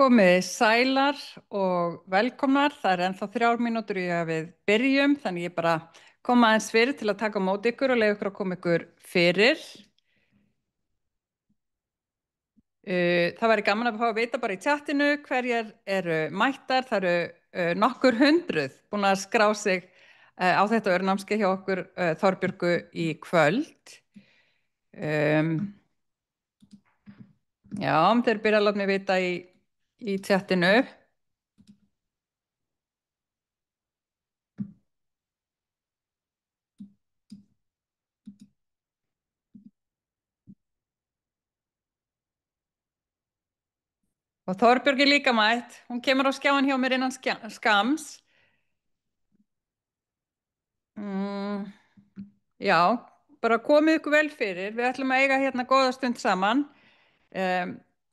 Komiði sælar og velkomnar. Það er ennþá 3 mínútur í að við byrjum, þannig ég bara koma aðeins fyrir til að taka á móti ykkur og leyfa ykkur að koma ykkur fyrir. Það væri gaman að fá að vita bara í chatinu hverjar eru mættar. Það eru nokkur hundruð búin að skrá sig á þetta örnámskeið hjá okkur Þorbjörgu í kvöld. Já, þeir byrja að láta mig vita í chatinu. Og Þorbjörg er líka mætt. Hún kemur á skjáin hjá mér innan skams. Já, bara komið ykkur vel fyrir. Við ætlum að eiga hérna góða stund saman.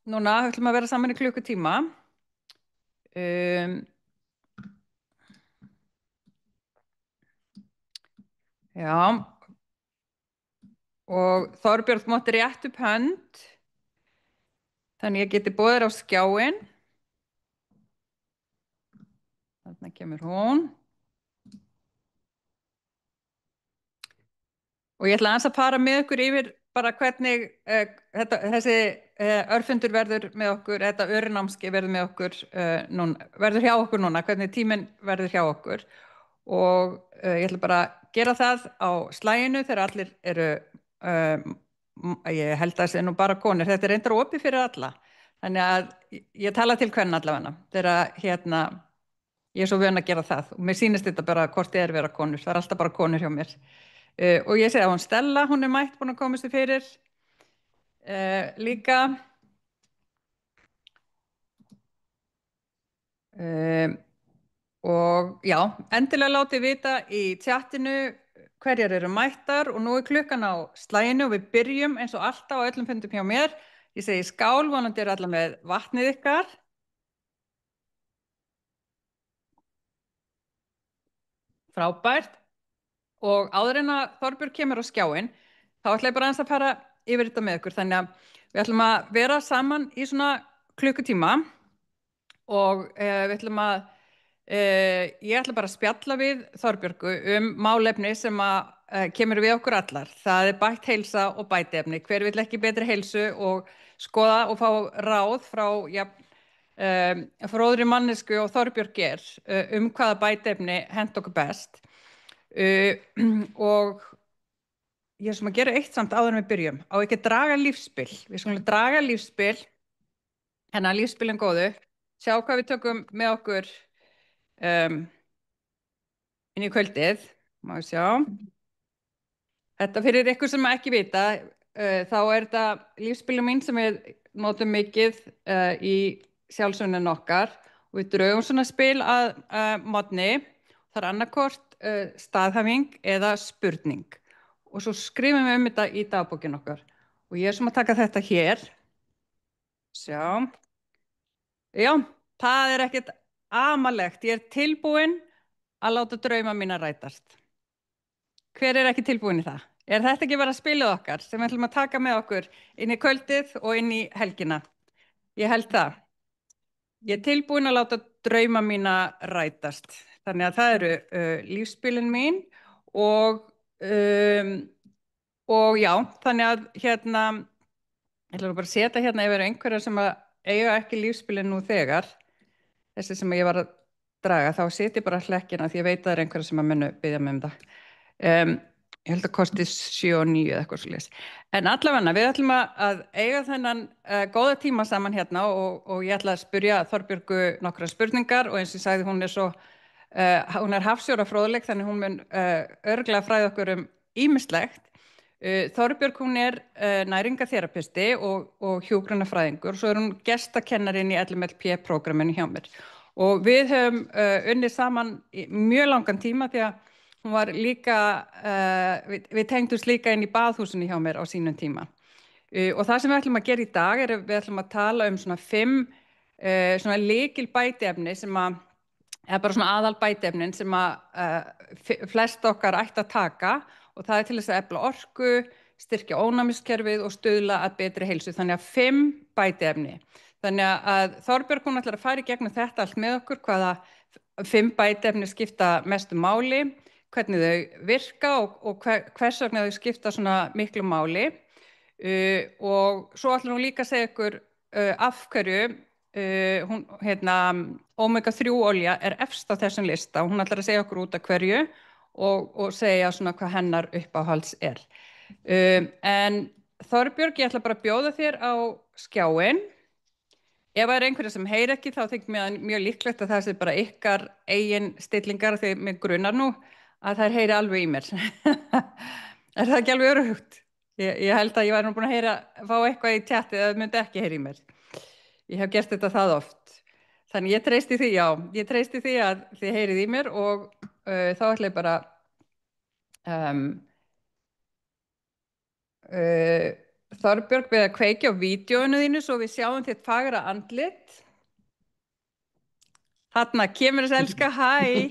Núna ætlum að vera saman í klukkutíma. Já. Og Þorbjörg mátti rétt upp hönd. Þannig ég geti boðið á skjáin. Þarna kemur hún. Og ég ætla aðeins að fara með ykkur yfir bara hvernig þessi örfundur verður með okkur, þetta örnámskeið verður með okkur verður hjá okkur núna, hvernig tíminn verður hjá okkur. Og ég ætla bara að gera það á slaginu þegar allir eru, ég held að það sé nú bara konur, þetta er reyndar opið fyrir alla. Þannig að ég tala til kvenna allavega, þegar ég er svo vön að gera það og mér sýnist þetta bara hvort þið vera konur, það er alltaf bara konur hjá mér. Og ég segi að hún Stella, hún er mætt búin að komast þið fyrir líka. Og já, endilega látið vita í chatinu hverjar eru mættar og nú er klukkan á slaginu og við byrjum eins og alltaf á öllum fundum hjá mér. Ég segi skál, vonandi eru alla með vatnið ykkar. Frábært. Og áður en að Þorbjörg kemur á skjáin, þá ætla ég bara aðeins að fara yfir þetta með ykkur. Þannig að við ætlum að vera saman í svona klukkutíma og við ætlum að, ég ætla bara að spjalla við Þorbjörgu málefni sem að kemur við okkur allar. Það er bætt heilsa og bætiefni. Hver vill ekki betri heilsu og skoða og fá ráð frá fróðri mannesku og Þorbjörg hvaða bætiefni hent okkur best. Og ég er sem að gera eitt samt áður en við byrjum. Á ekki að draga lífsspil. Við skulum draga lífsspil, hennar lífsspilin góðu. Sjá hvað við tökum með okkur inn í kvöldið. Má við sjá. Þetta fyrir ykkur sem ekki vita, þá er þetta lífsspilin mín sem við notum mikið í sjálfsögnin okkar og við draugum svona spil að morgni. Það er annarkvort staðhæfing eða spurning og svo skrifum við þetta í dagbókin okkar og ég er sem að taka þetta hér. Sjá. Já, það er ekkert amalegt. Ég er tilbúin að láta drauma mína rætast. Hver er ekki tilbúin í það? Er þetta ekki bara spilið okkar sem við ætlum að taka með okkur inn í kvöldið og inn í helgina? Ég held það. Ég er tilbúin að láta drauma mína rætast. Þannig að það eru lífsspilin mín og já, þannig að hérna, ég ætla bara að setja hérna ef eru einhverjar sem að eiga ekki lífsspilin nú þegar, þessi sem ég var að draga, þá setja ég bara hlekkina því ég veit að það er einhverjar sem að munu biðja mig það. Ég held að kosti 7 og 9 eða eitthvað svoleiðis. En allavega, við ætlum að eiga þennan góða tíma saman hérna og ég ætla að spyrja Þorbjörgu nokkrar spurningar og eins og ég sagði hún er hún er hafsjóra fróðleg þannig hún mun örugglega fræða okkur ýmislegt. Þorbjörg hún er næringatherapisti og hjúkrunarfræðingur og svo er hún gestakennarinn í LMLP-prógramminu hjá mér. Og við höfum unnið saman í mjög langan tíma því að hún var líka, við tengdumst líka inn í baðhúsinu hjá mér á sínum tíma. Og það sem við ætlum að gera í dag er að við ætlum að tala svona 5 svona lykilbætiefni sem að eða bara svona aðal bætiefnin sem að flest okkar ætti að taka og það er til þess að efla orku, styrkja ónæmiskerfið og stuðla að betri heilsu. Þannig að 5 bætiefni. Þannig að Þorbjörg hún ætlar að fara í gegnum þetta allt með okkur, hvaða 5 bætiefni skipta mestu máli, hvernig þau virka og hvers vegna þau skipta svona miklu máli. Og svo ætlar hún líka að segja ykkur af hverju hún, omega-3 olja er efst á þessum lista og hún ætlar að segja okkur út af hverju og segja svona hvað hennar uppáhalds er. En Þorbjörg, ég ætla bara að bjóða þér á skjáinn. Ef það er einhverja sem heyr ekki þá þykir mér mjög líklegt að það sé bara ykkar eigin stillingar þegar mig grunar nú að þær heyri alveg í mér. Er það ekki alveg örugt? Ég held að ég væri nú búin að fá eitthvað í tjatti að það myndi ekki heyri í mér. Ég hef gert þetta það oft. Þannig ég treysti því, já. Ég treysti því að þið heyrið í mér og þá ætla ég bara Þorbjörg við að kveikja á vídeóinu þínu svo við sjáum þitt fagra andlit. Þarna kemur þess elska, hæ.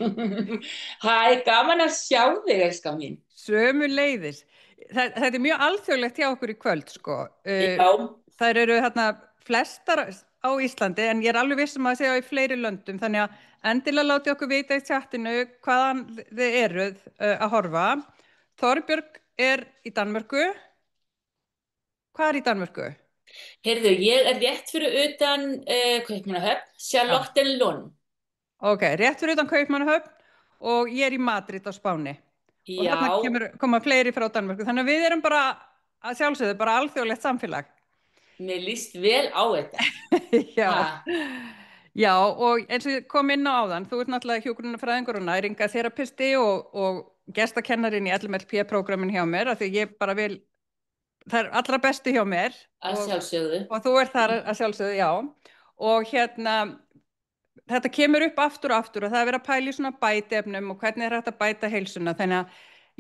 Hæ, gaman að sjá þig, elska mín. Sömuleiðis. Þetta er mjög alþjóðlegt hjá okkur í kvöld, sko. Já. Þær eru þarna flestar á Íslandi en ég er alveg vissum að segja í fleiri löndum þannig að endilega láti okkur vita í tjattinu hvaðan þið eruð að horfa. Þorbjörg er í Danmörku. Hvað er í Danmörku? Heyrðu, ég er rétt fyrir utan Kaupmannahöfn, Charlottenlund. Ok, rétt fyrir utan Kaupmannahöfn og ég er í Madrid á Spáni. Já. Og þarna koma fleiri frá Danmörku. Þannig að við erum bara að sjálfsögðu bara alþjóðlegt samfélag. Mér líst vel á þetta. Já. Já, og eins og ég kom inn á áðan, þú ert náttúrulega hjúkrunarfræðingur og næringaterapisti og gestakennarinn í LMLP-prógramin hjá mér, af því ég bara vil, það er allra bestu hjá mér. Að sjálfsögðu. Og þú ert þar að sjálfsögðu, já. Og þetta kemur upp aftur og aftur og það er verið að pæla í svona bætiefnum og hvernig er hægt að bæta heilsuna. Þannig að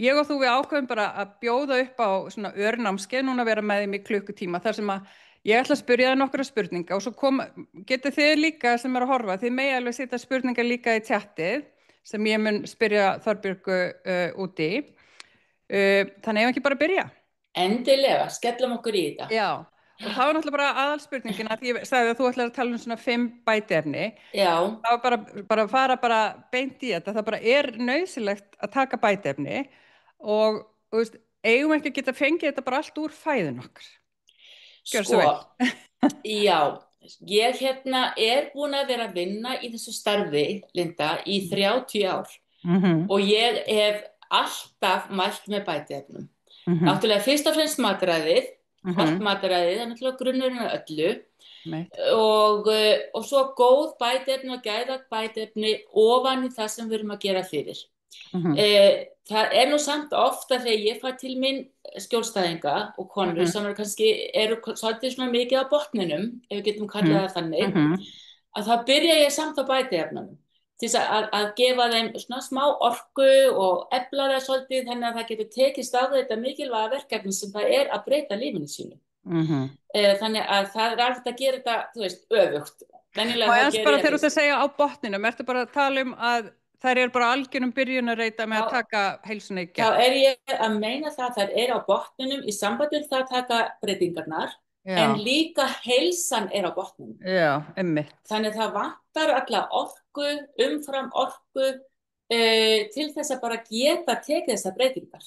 ég og þú við ákveðum bara að bjóða upp á svona örnámskeið núna að vera með þeim í klukkutíma þar sem að ég ætla að spyrja það nokkra spurninga og svo getið þið líka sem er að horfa, þið megi alveg setja spurningar líka í tjattið sem ég mun spyrja Þorbjörgu út í. Þannig ég ekki bara að byrja. Endilega, skellum okkur í þetta. Já, og það var náttúrulega bara aðalspurningin að ég sagði að þú ætlar að tala um svona 5 bætiefni. Já. Það var bara að fara bara beint í þetta, það bara er nauðsynlegt að taka bætiefni og þú veist, eigum ekki að geta fengið þetta bara allt úr fæðun okkar. Sko, já, ég er búin að vera að vinna í þessu starfi, Linda, í 30 ár og ég hef alltaf mælt með bætiefnum. Náttúrulega fyrst og fremst mataræðið, hollt mataræðið, það er náttúrulega grunnurinn að öllu og svo góð bætiefni og gæða bætiefni ofan í það sem við erum að gera fyrir. Það er nú samt ofta þegar ég fæ til mín skjólstæðinga og konur sem eru svolítið svona mikið á botninum, ef við getum kallað það þannig, að það byrja ég samt á bætiefnunum til þess að gefa þeim svona smá orku og efla það svolítið þannig að það getur tekist á þetta mikilvæga verkefni sem það er að breyta lífinu sínu. Þannig að það er alveg að gera þetta, þú veist, öfugt. Og eins bara þegar þú segja á botninum, ertu bara að tala um að þær eru bara algjörum byrjunarreita með að taka heilsuna í gegn? Þá er ég að meina það að þær eru á botninum í sambandi við það að taka breytingarnar, en líka heilsan er á botninum. Já, einmitt. Þannig það vantar alla orku, umfram orku til þess að bara geta tekið þessar breytingar.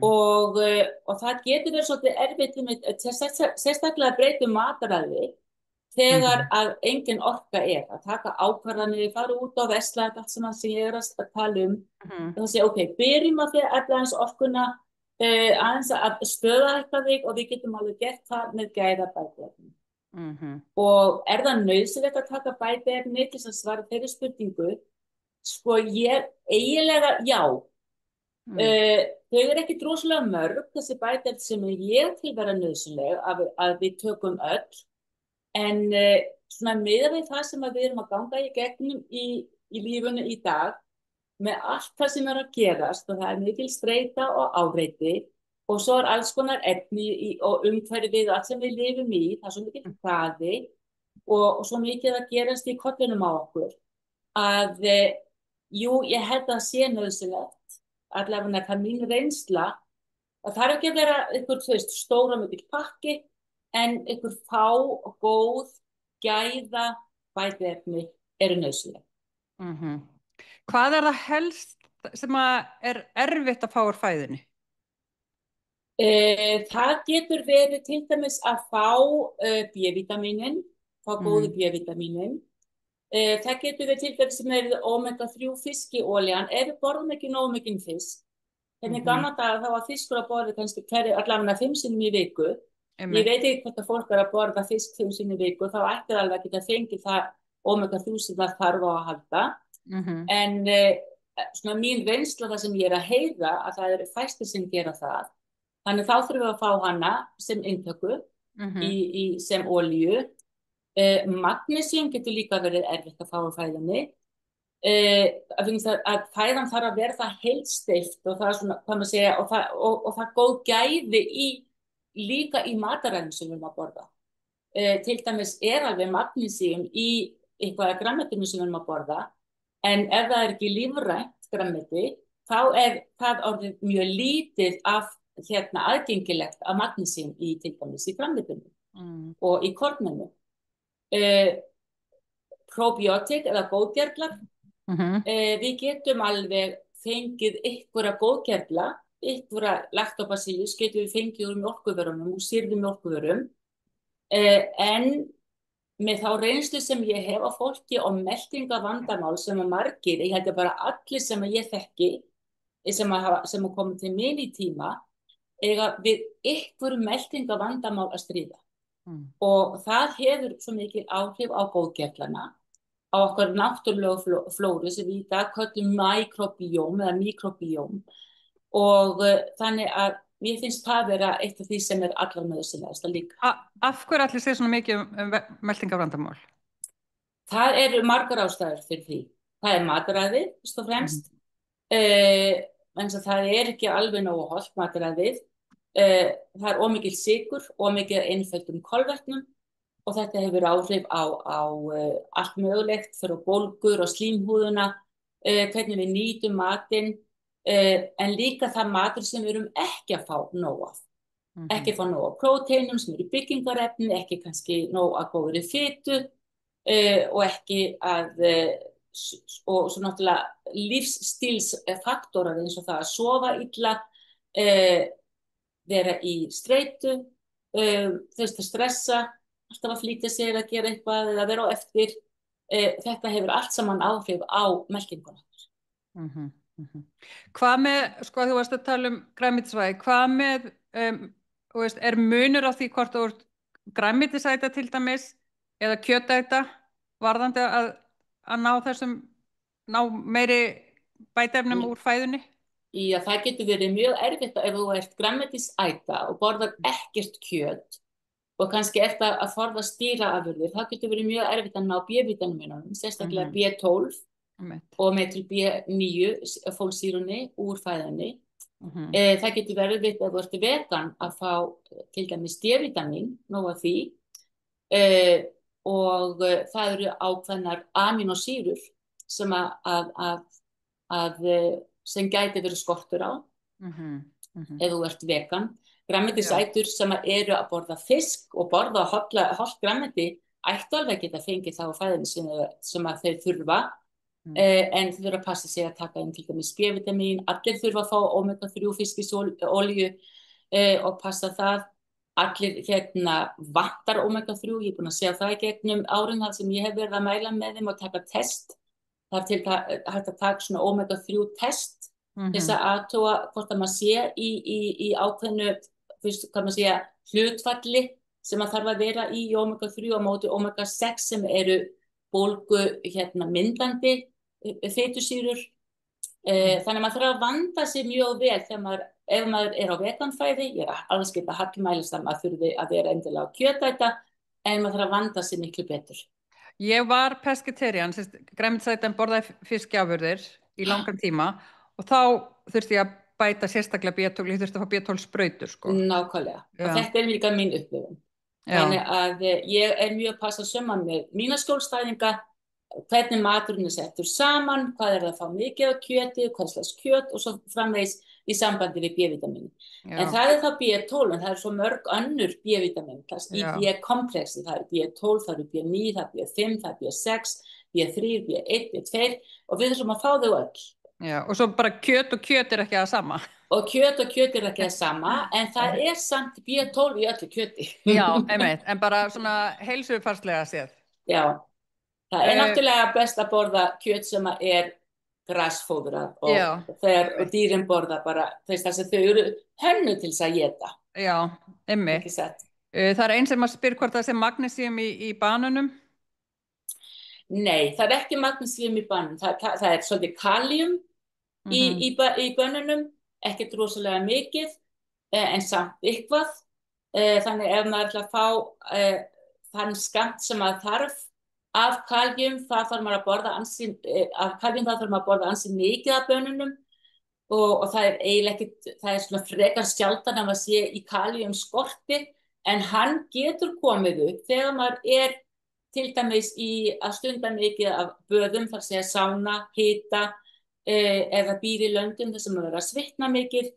Og það getur verið svolítið erfitt sérstaklega breyta mataræði þegar að engin orka er að taka ákvarðanir, fara út á versla allt sem ég er að tala um og segja, ok, byrjum að því að efla eins orkuna aðeins að stöða eitthvað þig og við getum alveg gert það með gæða bætiefni. Og er það nauðsynlegt að taka bætiefni til að svara þeirri spurningu? Sko, ég eiginlega, já. Þau eru ekki drosalega mörg, þessi bætiefni sem ég til vera nauðsynleg að við tökum öll. En svona miðað við það sem við erum að ganga í gegnum í lífunu í dag með allt það sem er að gerast og það er mikil streita og áreiti og svo er alls konar efni og umhverfið og allt sem við lifum í, það er svo mikil hraði og svo mikið að gerast í kollinum á okkur að jú, ég held að sé nauðsynlegt, allavega það er mín reynsla að það er ekki að vera einhver, þú veist, stóra mikil pakki en einhver fá og góð gæða bætiefni eru nauðsynleg. Hvað það helst sem er erfitt að fá úr fæðunni? Það getur verið til dæmis að fá B-vitamínin, fá góðu B-vitamínin. Það getur verið til dæmis sem er omega-3 fiskiolían ef við borðum ekki nógu mikinn fisk. Þannig gamla daga þá var fiskur að borða kannski allavega 5 sinnum í viku. Ég veit ekki hvort að fólk er að borða fisk 5 sinnum í viku, þá ætti það alveg að geta fengið það omega-3 sem það þarf á að halda. En svona mín reynsla það sem ég er að heyra að það eru fæstir sem gera það. Þannig þá þurfum við að fá hana sem inntöku sem olíu. Magnesium getur líka verið erfitt að fá úr fæðunni. Að fæðan þarf að vera það heilsteypt og það er svona, hvað maður segja, og það góð gæði líka í mataræðum sem við erum að borða. Til dæmis er alveg magnesium í eitthvað grænmetinu sem við erum að borða, en ef það er ekki lífrænt grænmeti, þá er það orðið mjög lítið af aðgengilegt af magnesium í til dæmis í grænmetinu og í korninu. Probiotik eða góðgerlar. Við getum alveg fengið einhverja góðgerla, einhverja lactobacillus getum við fengið úr mjólkurvörunum, úr sýrðum mjólkurvörum, en með þá reynslu sem ég hef á fólki og meltingavandamál sem margir, ég held að bara allir sem ég þekki, sem komið til mín í tíma, eiga við einhverju meltingavandamál að stríða. Og það hefur svo mikil áhrif á góðgerlana, á okkar náttúrulegu flóru sem við í dag köllum mikrobióm eða mikrobióm og þannig að mér finnst það vera eitt af því sem er allra nauðsynlegasta líka. Af hverju allir segja svona mikið meltingarvandamál? Það eru margar ástæður fyrir því. Það er mataræði, fyrst og fremst. En það er ekki alveg nógu hollt mataræðið. Það er ómikil sykur, ómikil einföldum kolvetnum og þetta hefur áhrif á allt mögulegt fyrir bólgur og slímhúðuna, hvernig við nýtum matinn, en líka það matur sem við erum ekki að fá nóg af. Ekki fá nóg af próteinum sem eru byggingarefni, ekki kannski nóg af góðri fitu og ekki og svo náttúrulega lífsstílsfaktorar eins og það að sofa illa, vera í streitu, að stressa, alltaf að flýta sér að gera eitthvað eða vera á eftir. Þetta hefur allt saman áhrif á meltinguna. Hvað með, sko þú varst að tala grænmetisvæði, hvað með, er munur á því hvort þú ert grænmetisæta til dæmis eða kjötæta varðandi að ná meiri bætiefnum úr fæðunni? Já, það getur verið mjög erfitt ef þú ert grænmetisæta og borðar ekkert kjöt og kannski ert að forðast dýraafurðir, það getur verið mjög erfitt að ná B-vitamínunum, sérstaklega B12 og metil B9 fólksýrunni úr fæðunni. Það getur verið erfitt ef þú ert vegan að fá til dæmis D-vitamín, nóg af því, og það eru ákveðnar amínósýrur sem gæti verið skortur á ef þú ert vegan. Grænmetisætur sem eru að borða fisk og borða hollt grænmeti ættu alveg að geta fengið þá fæðunni sem að þeir þurfa, en þeir þurfa að passa sig að taka inn til dæmis B-vitamín, allir þurfa að fá omega-3 fiskisolíu og passa það. Allir vantar omega-3, ég er búin að segja það í gegnum árin þar sem ég hef verið að mæla með þeim og taka test. Það er hægt að taka svona omega-3 test þess að athuga hvort að maður sé í ákveðnu, hvað maður segja, hlutfalli sem maður þarf að vera í omega-3 á móti omega-6 sem eru bólgu myndandi fitusýrur. Þannig að maður þarf að vanda sig mjög vel þegar ef maður er á veganfæði, ég er alveg skipt að hallmælist að maður þurfi að vera endilega á kjötæta, en maður þarf að vanda sig miklu betur. Ég var pescetarian, grænmetisætan borðaði fiskafurðir í langan tíma og þá þurfti ég að bæta sérstaklega B12, ég þurfti að fá B12 sprautur, sko. Nákvæmlega, og þetta er líka mín upplifun. Þannig að ég er mjög passað saman með mína skjólstæðinga, hvernig maturinn er settur saman, hvað er það að fá mikið af kjöti, hvað slags kjöt og svo framvegis í sambandi við B-vitamin. En Já, það þá B12, en það svo mörg önnur B-vitamin í já, B-komplexi, það B12, það B9, það B5, það B6, B3, B1, B2 og við þurfum að fá þau öll. já, og svo bara kjöt og kjöt ekki það sama. Og kjöt er ekki það sama, en það samt B12 í öllu kjöti. Já, einmitt, en bara svona heilsufarslega séð. Já, það náttúrulega best að borða kjöt sem grasfóðrað og dýrin borða bara þess að þau eru hönnu til þess að éta. Já, einmitt. Ekki satt. Það ein sem að spyr hvort það magnesium í bananum. Nei, það ekki magnesium í bananum, það svolítið kalium í bönunum, ekkert rosalega mikið, en samt eitthvað. Þannig ef maður ætla að fá þann skammt sem maður þarf af kalium, það þarf maður að borða ansi mikið af bönunum og það eiginlega ekkert, það svona frekar sjaldan að maður sé í kalium skorti, en hann getur komið upp þegar maður til dæmis að stunda mikið af böðum, þar segja sána, hita, eða býr í löndum þar sem maður að svitna mikið,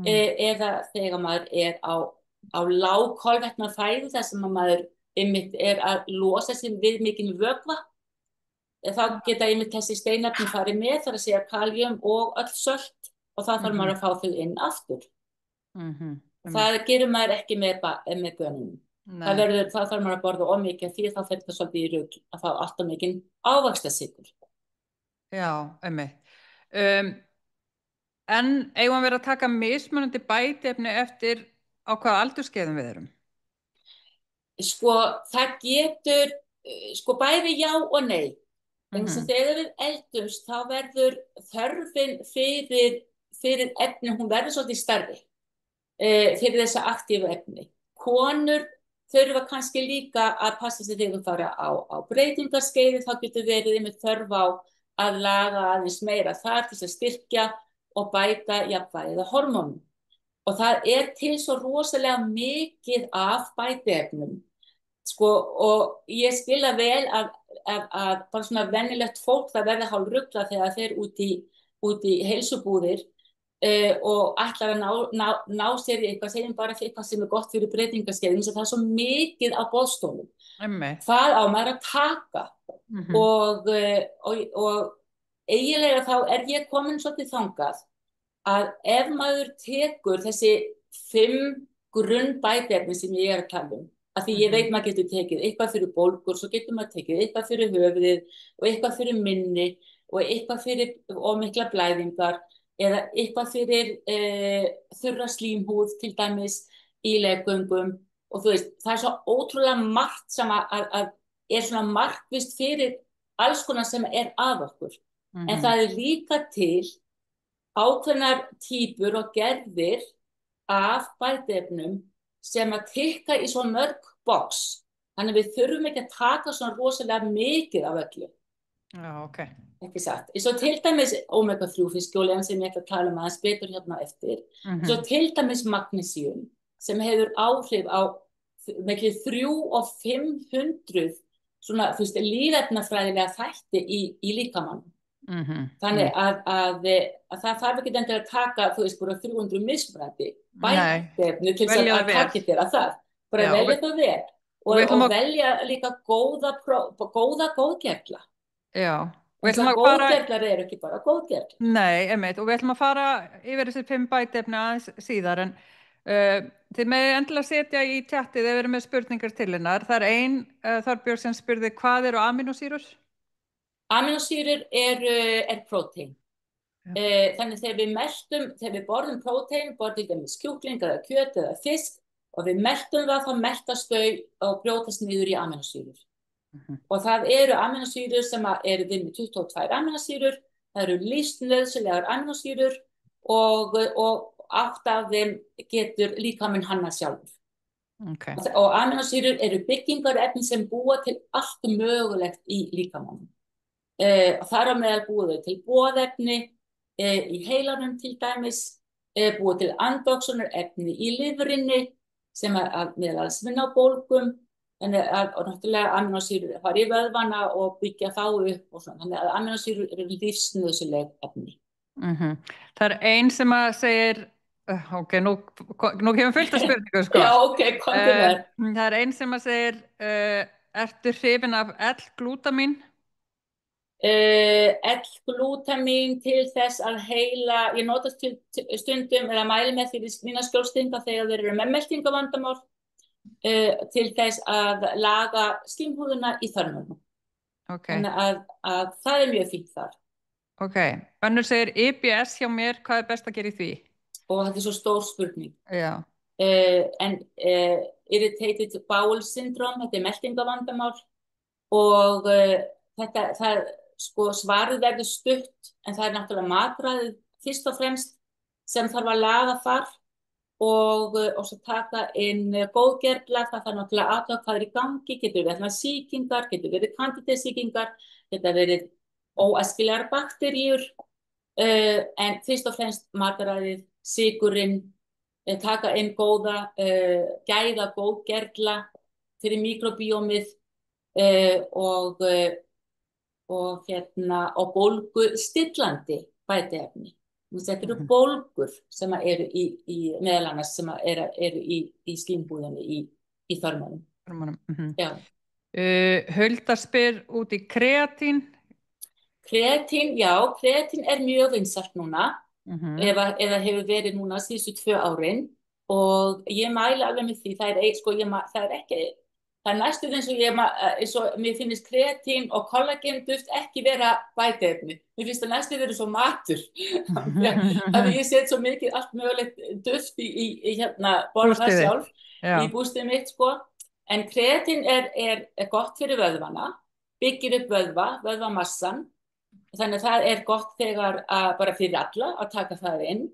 eða þegar maður á lágkolvetna fæðu þar sem maður einmitt að losa sig við mikinn vökva, þá geta einmitt þessi steinefni farið með, þar að segja kalium og öll sölt, og það þarf maður að fá þau inn aftur. Það gerir maður ekki með bönunum. Það þarf maður að borða ómikið, því þá fer það svolítið í rugl að fá alltaf mikinn ávaxtasykur. Já, einmitt. En eigum við að taka mismunandi bætiefni eftir á hvaða aldurskeiðum við erum? Sko, það getur, bæði já og nei. Þegar við eldumst, þá verður þörfin fyrir efni, hún verður svolítið stærri fyrir þessa aktífu efni. Konur þurfa kannski líka að passa sig þegar þau fara á breytingarskeiði, þá getur verið með þörf á að laga aðeins meira þar til að styrkja og bæta jafnvægið á hormónum. Og það til svo rosalega mikið af bætiefnum. Og ég skilja vel að bara svona venjulegt fólk það verði hálfruglað þegar þeir út í heilsubúðir og ætlar að ná sér í eitthvað, segjum bara eitthvað sem gott fyrir breytingaskeiðin, það svo mikið á boðstólum. Hvað á maður að taka? Og eiginlega þá ég komin svolítið þangað að ef maður tekur þessi 5 grunnbætiefni sem ég að tala að því ég veit maður getur tekið eitthvað fyrir bólgur, svo getur maður tekið eitthvað fyrir höfuðið og eitthvað fyrir minni og eitthvað fyrir ómikla blæðingar eða eitthvað fyrir þurra slímhúð til dæmis í leggöngum og þú veist, það svo ótrúlega margt sem að svona markvisst fyrir alls konar sem að okkur. En það líka til ákveðnar típur og gerðir af bætiefnum sem að tikka í svo mörg box. Þannig við þurfum ekki að taka svona rosalega mikið af öllu. Já, ok. Ekki satt. Svo til dæmis omega-3 fiskjólein sem ég ætla að tala aðeins betur hérna eftir. Svo til dæmis magnesium sem hefur áhrif á milli 300 og 500 svona, þú veist, lífefnafræðilega þætti í líkamanum. Þannig að það þarf ekki endur að taka, þú veist, bara 300 mismunandi bætiefni til þess að taka þér að það. Bara velja það vel. Og velja líka góða góðgerla. Já. Góðgerlar eru ekki bara góðgerlar. Nei, einmitt. Og við ætlum að fara yfir þessi 5 bætiefni aðeins síðar, en þið með endilega setja í tjattið ef við erum með spurningar til hennar. Það ein Þorbjörg sem spurði hvað eru amínósýrur? Amínósýrur er prótein. Þannig þegar við borðum prótein, borðum við kjúkling eða kjöt eða fisk og við meltum það, þá meltast þau og brjótast niður í amínósýrur. Og það eru amínósýrur sem eru við með 22 amínósýrur, það eru lífsnauðsynlegar amínósýrur og 8 af þeim getur líkaminn hannað sjálfur. Og amínósýrur eru byggingarefni sem búa til allt mögulegt í líkamanum. Þar á meðal búa þau til boðefni í heilanum til dæmis, búa til andóxunarefni í lifrinni sem meðal annars vinna á bólgum, og náttúrulega amínósýrur fara í vöðvana og byggja þá upp og svona, þannig að amínósýrur eru lífsnauðsynleg efni. Það ein sem að segir, ok, nú kemur fullt af spurningu, sko. Já, ok, komdu með. Það ein sem að segir, ertu hrifin af L-glútamín? L-glútamín til þess að heila, ég notast stundum eða mæli með því mína skjólstynga þegar þeir eru með meltingavandamál til þess að laga slímhúðina í þörmunum. Okay. Þannig að það er mjög fínt þar. Ok, önnur segir IBS hjá mér, hvað er best að gera í því? Og þetta er svo stór spurning. Já. Irritated bowel syndrome, þetta er meltingavandamál og svarið verður stutt en það er náttúrulega matræðið fyrst og fremst sem þarf að laga þar og svo taka inn góðgerla, það þarf náttúrulega aðtöða hvað er í gangi, getur verið sýkingar, getur verið kandídasýkingar, getur verið óæskilegar bakteríur en fyrst og fremst matræðið, sykurinn, taka inn góða, gæða góðgerla fyrir mikrobíómið og bólgustillandi bætiefni. Þetta eru bólgur sem eru meðal annars sem eru í slímhúðinni í þörmunum. Já. Hulda spyr út í kreatín. Kreatín, já, kreatín er mjög vinsælt núna eða hefur verið núna síðustu 2 árin og ég mæli alveg með því, það er næstuð eins og mér finnst kreatín og kollagenduft ekki vera bætiefni. Mér finnst það næstuð vera svo matur. Þannig ég set svo mikið allt mögulegt duft í borða það sjálf í bústið mitt, sko. En kreatín er gott fyrir vöðvana, byggir upp vöðvamassan. Þannig að það er gott þegar bara fyrir alla að taka það inn.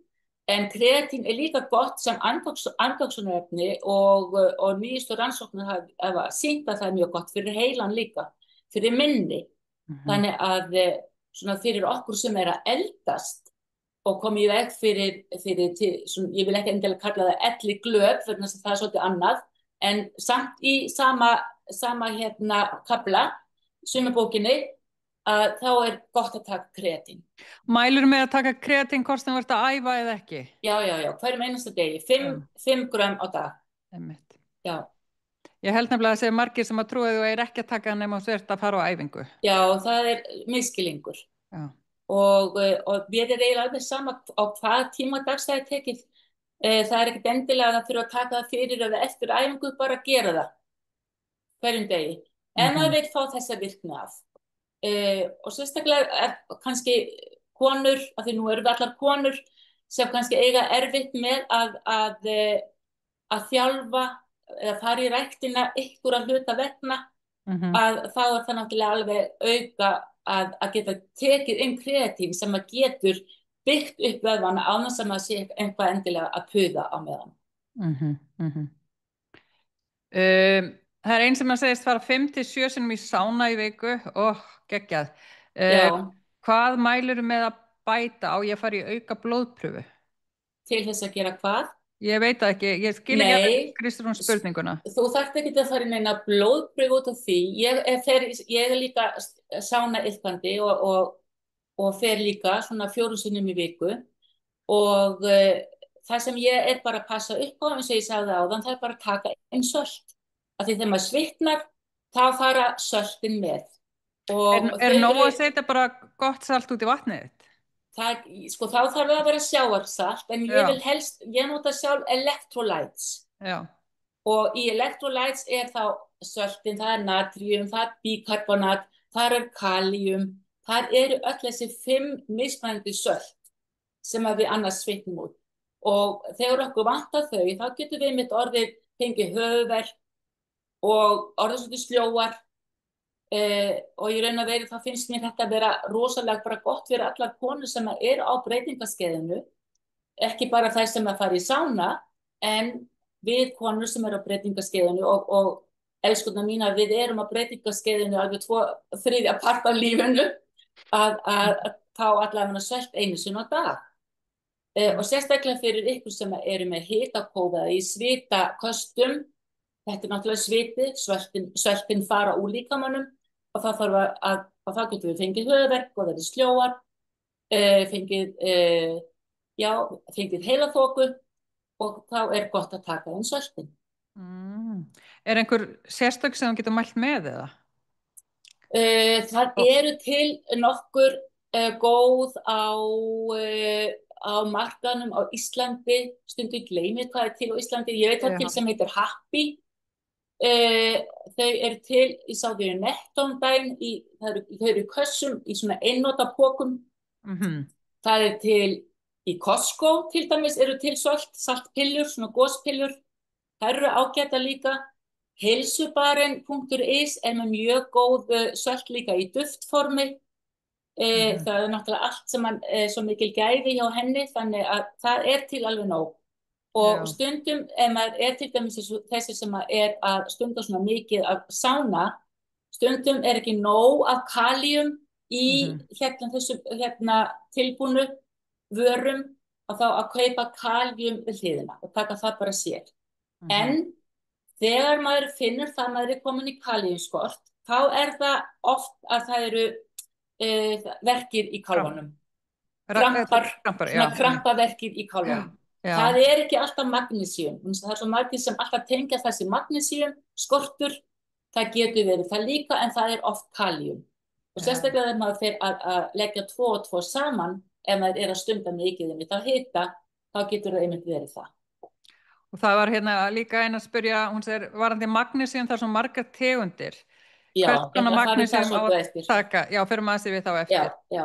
En kreatín er líka gott sem andóksunarefni og nýjustu rannsóknir hafa sýnt að það er mjög gott fyrir heilan líka, fyrir minni. Þannig að fyrir okkur sem er að eldast og koma í veg fyrir ég vil ekki endilega kalla það elliglöp, fyrir þess að það er svolítið annað, en samt í sama kafla, sömu bókinni, að þá er gott að taka kreatín. Mælirðu með að taka kreatín hvort sem þú ert að æfa eða ekki? Já, hverjum einasta degi, 5 grömm á dag. Einmitt. Já. Ég held nefnilega að segja margir sem að trúa þú er ekki að taka nema þú ert að fara á æfingu. Já, það er misskilningur. Já. Og mér er eiginlega alveg sama á hvað tíma dags það er tekið. Það er ekkert endilega að það þurfa að taka það fyrir eða eftir æfingu, bara að gera það hverjum degi. En maður veit fá þessa virkni af. Og sérstaklega kannski konur, af því nú eru við allar konur sem kannski eiga erfitt með að þjálfa eða fara í ræktina einhverja hluta vegna, að þá er það náttúrulega alveg auka að geta tekið inn kreatín sem að getur byggt upp vöðvana án þess að maður sé eitthvað endilega að puða á meðan. Það er sem að segist fara 5-7 sinnum í sána í viku og geggjað. Hvað mælirðu með að bæta á ég að fara í auka blóðprufu? Til þess að gera hvað? Ég veit það ekki, ég skil ekki að Kristrún spurninguna. Þú þarft ekki að fara í neina blóðprufu út af því. Ég er líka sána iðkandi og fer líka svona 4 sinnum í viku og það sem ég er bara að passa upp á, eins og ég sagði áðan, það er bara að taka inn sölt. Af því þegar maður svitnar, þá fara söltin með. Er nóg að setja bara gott salt út í vatnið þitt? Þá þarf það að vera sjávarsalt, en ég nota sjálf electrolytes. Já. Og í electrolytes er þá söltin, það er natrium, það er bikarbonat, það er kalium, það eru öll þessi 5 mismunandi sölt sem við annars svitnum út. Og þegar okkur vantar þau, þá getur við mitt orðið fengið höfuðverk og orðið svolítið sljóar og í raun og veru þá finnst mér þetta að vera rosalega bara gott fyrir allar konur sem eru á breytingaskeiðinu, ekki bara þær sem að fara í sána, en við konur sem eru á breytingaskeiðinu og elskurnar mínar, við erum á breytingaskeiðinu alveg 2/3 part af lífinu að fá allavega sölt einu sinni á dag. Og sérstaklega fyrir ykkur sem eru með hitakófa í svitaköstum, þetta er náttúrulega sviti, söltin fara úr líkamanum og þá getur við fengið höfuðverk og þetta er sljóar fengið, já, fengið heilaþoku og þá gott að taka inn söltin. Einhver sérstök sem þú getur mælt með eða? Það eru til nokkur góð á markaðnum á Íslandi, stundum gleymið hvað til á Íslandi, ég veit það til sem heitir Happy. Þau eru til, ég sá þau Netto daginn, þau eru í kössum í svona einnota pokum. Það til í Costco til dæmis eru til saltpillur, svona gospillur, þær eru ágæta líka. Heilsubarinn.is með mjög góð sölt líka í duftformi. Það náttúrulega allt sem svo mikil gæði hjá henni, þannig að það til alveg nóg. Og stundum, ef maður til dæmis þessi sem að stunda svona mikið af sána, stundum ekki nóg af kalíum í þessum tilbúnu vörum, að þá að kaupa kalíum við hliðina og taka það bara sér. En þegar maður finnur það að maður komin í kalíumskort, þá það oft að það eru verkir í kálfanum. Krampaverkir í kálfanum. Það ekki alltaf magnesíum. Það svo margir sem alltaf tengja þessi magnesíum, skortur, það getur verið það líka, en það oft kalíum. Og sérstaklega þegar maður fer að leggja 2 og 2 saman, ef maður að stunda mikið þá hita, þá getur það einmitt verið það. Og það var hérna líka einn að spyrja, hún segir, varandi magnesíum, það svo margar tegundir. Já, magnesíum á að taka, já, fyrir maður sér við þá eftir. Já.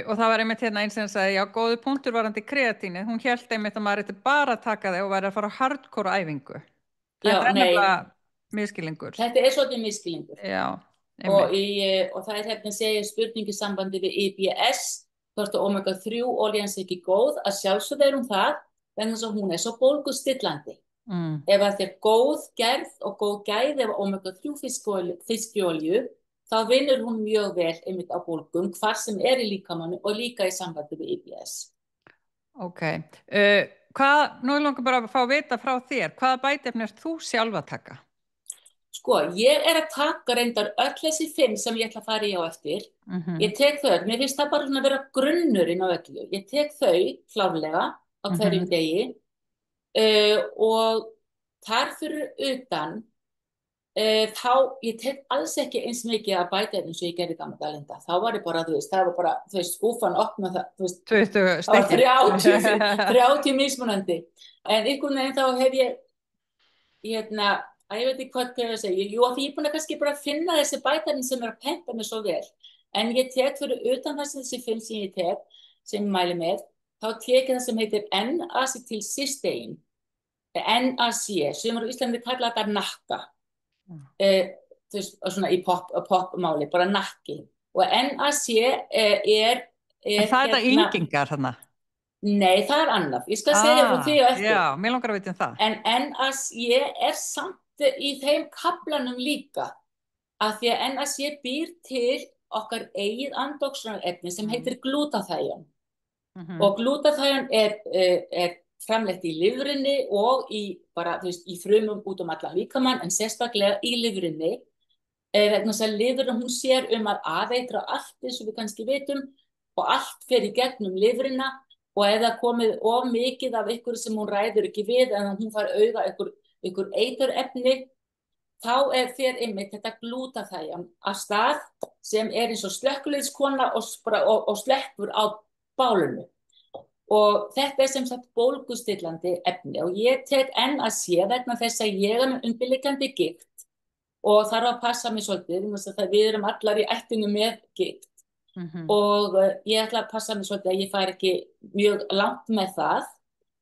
Og það var einmitt hérna eins sem sagði, já, góðu punktur varandi kreatíni, hún hélt einmitt að maður bara taka þig og væri að fara á hardcore æfingu. Þetta nefnilega misskilningur. Þetta svolítið misskilningur. Já, einmitt. Og það hérna segir spurningi sambandi við IBS, hvort omega-3 olían sé ekki góð, að sjálfsögðu hún það, vegna þess að hún svo bólgustillandi. Ef það góð gerð og góð gæði af omega-3 fiskiolíu, þá vinnur hún mjög vel einmitt á bólgum, hvar sem í líkamanum og líka í sambandi við IBS. Ok. Nú langar bara að fá að vita frá þér, hvaða bætiefni þú sjálf að taka? Sko, ég að taka reyndar öll þessi 5 sem ég ætla að fara í á eftir. Ég tek þau, mér finnst það bara að vera grunnurinn á öllu. Ég tek þau klárlega á hverjum degi og þar fyrir utan þá ég tek alls ekki eins mikið að bæta eins og ég gerði gamla dalinda. Þá var ég bara, það var bara, skúfan opna það, það var 30 mismunandi. En einhvern veginn þá hef ég veit ekki hvað ég að segja. Jú, því ég búin að kannski bara finna þessi bætarinn sem að penta mig svo vel. En ég tek fyrir utan þessi 5 sem ég tek, sem ég mæli með, þá tek ég það sem heitir N-acetylcysteine, NAC, sem á Íslandi kalla þetta nakka. Svona í popmáli, bara nakki. Og NAC það yngingar þarna? Nei, það annað. Ég skal segja frá því á eftir. Já, mér langar að vita það. En NAC samt í þeim kaflanum líka, að því að NAC býr til okkar eigið andógsunarefni sem heitir glútaþæon. Og glútaþæon framleitt í lifrinni og í frumum út allan líkamann, en sérstaklega í lifrinni, vegna þess að lifrin hún sér að afeitra allt eins og við kannski vitum, og allt fer í gegnum lifrina, og ef það komið of mikið af ykkur sem hún ræður ekki við, en hún fær auga ykkur eiturefni, þá fer einmitt þetta glútaþæon af stað sem eins og slökkviliðskona og slekkur á bálinu. Og þetta sem sagt bólgustillandi efni og ég tek NAC vegna þess að ég með undirliggjandi gigt og þarf að passa mig svolítið, við erum allar í ættinu með gigt og ég ætla að passa mig svolítið að ég fær ekki mjög langt með það,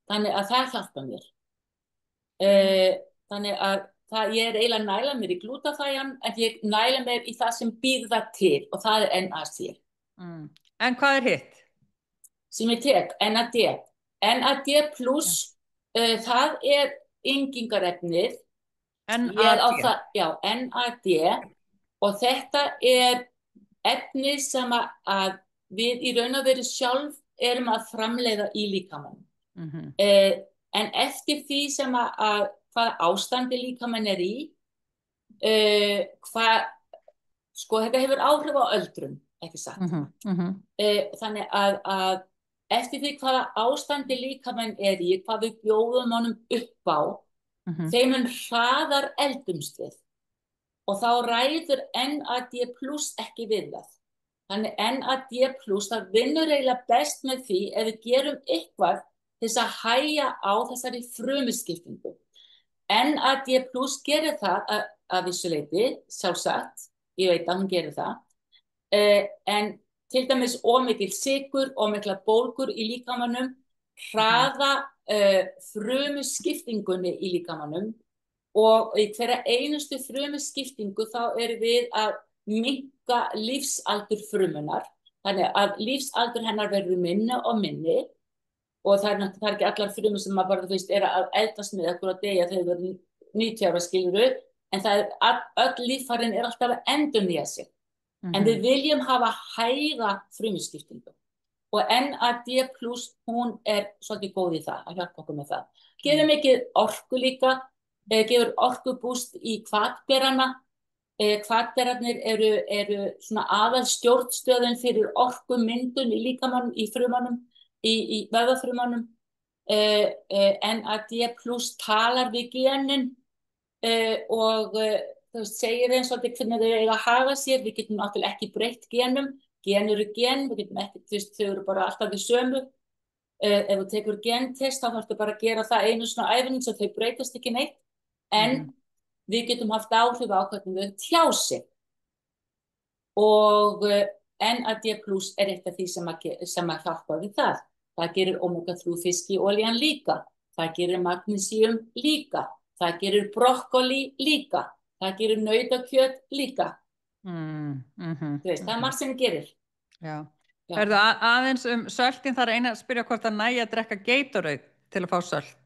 þannig að það hjálpa mér. Þannig að ég eiginlega að næla mér í glútaþæon, en ég næla mér í það sem býr það til og það NAC. En hvað hitt? Sem ég tek, NAD. NAD plus, það yngingarefnið. NAD? Já, NAD. Og þetta efnið sem að við í raun og veru sjálf erum að framleiða í líkamann. En eftir því sem hvaða ástandi líkamann í, þetta hefur áhrif á öldrun. ekki satt. Þannig að eftir því hvaða ástandi líkaminn í, hvað við bjóðum honum upp á, þeim mun hraðar eldumst við. Og þá ræður NAD+ ekki við það. Þannig NAD+, það vinnur eiginlega best með því ef við gerum eitthvað til þess að hægja á þessari frumuskiptingu. NAD+ gerir það að vissu leyti, sjálfsagt, ég veit að hún gerir það, en til dæmis ómikil sykur og mikla bólgur í líkamanum hraða frumuskiptingunni í líkamanum og í hverja einustu frumuskiptingu þá erum við að minnka lífsaldur frumunar, þannig að lífsaldur hennar verður minni og minni og það er ekki allar frumur sem maður bara, er að eldast með okkur á degi að þau verður 90 ára skiluru, en það öll líffærin alltaf að endurnýja sig. En við viljum hafa hæga frumuskiptingu og NAD+, hún svolítið góð í það, að hjálpa okkur með það. Gefur mikið orku líka, gefur orkubúst í hvatberana. Hvatberarnir eru svona aðalstjórnstöðin fyrir orkumyndun í líkamanum, í frumunum, í vöðvafrumunum. NAD+ talar við genin og segir eins og hvernig þau eiga að haga sér. Við getum náttúrulega ekki breytt genum, gen eru gen, við getum ekki, þau eru bara alltaf við sömu. Ef þú tekur gentest þá þarftu bara að gera það einu svona æfingu svo þau breytast ekki neitt, en við getum haft áhrif á hvernig þau tjá sig. Og NAD+ eitt af því sem að hjálpa við það. Það gerir omega-3 fiskiolían líka, það gerir magnesíum líka, það gerir brokkoli líka. Það gerir nautakjöt líka. Það margt sem gerir. Já. Verðu aðeins söltin, þar eina að spyrja hvort það nægi að drekka Gatorade til að fá sölt.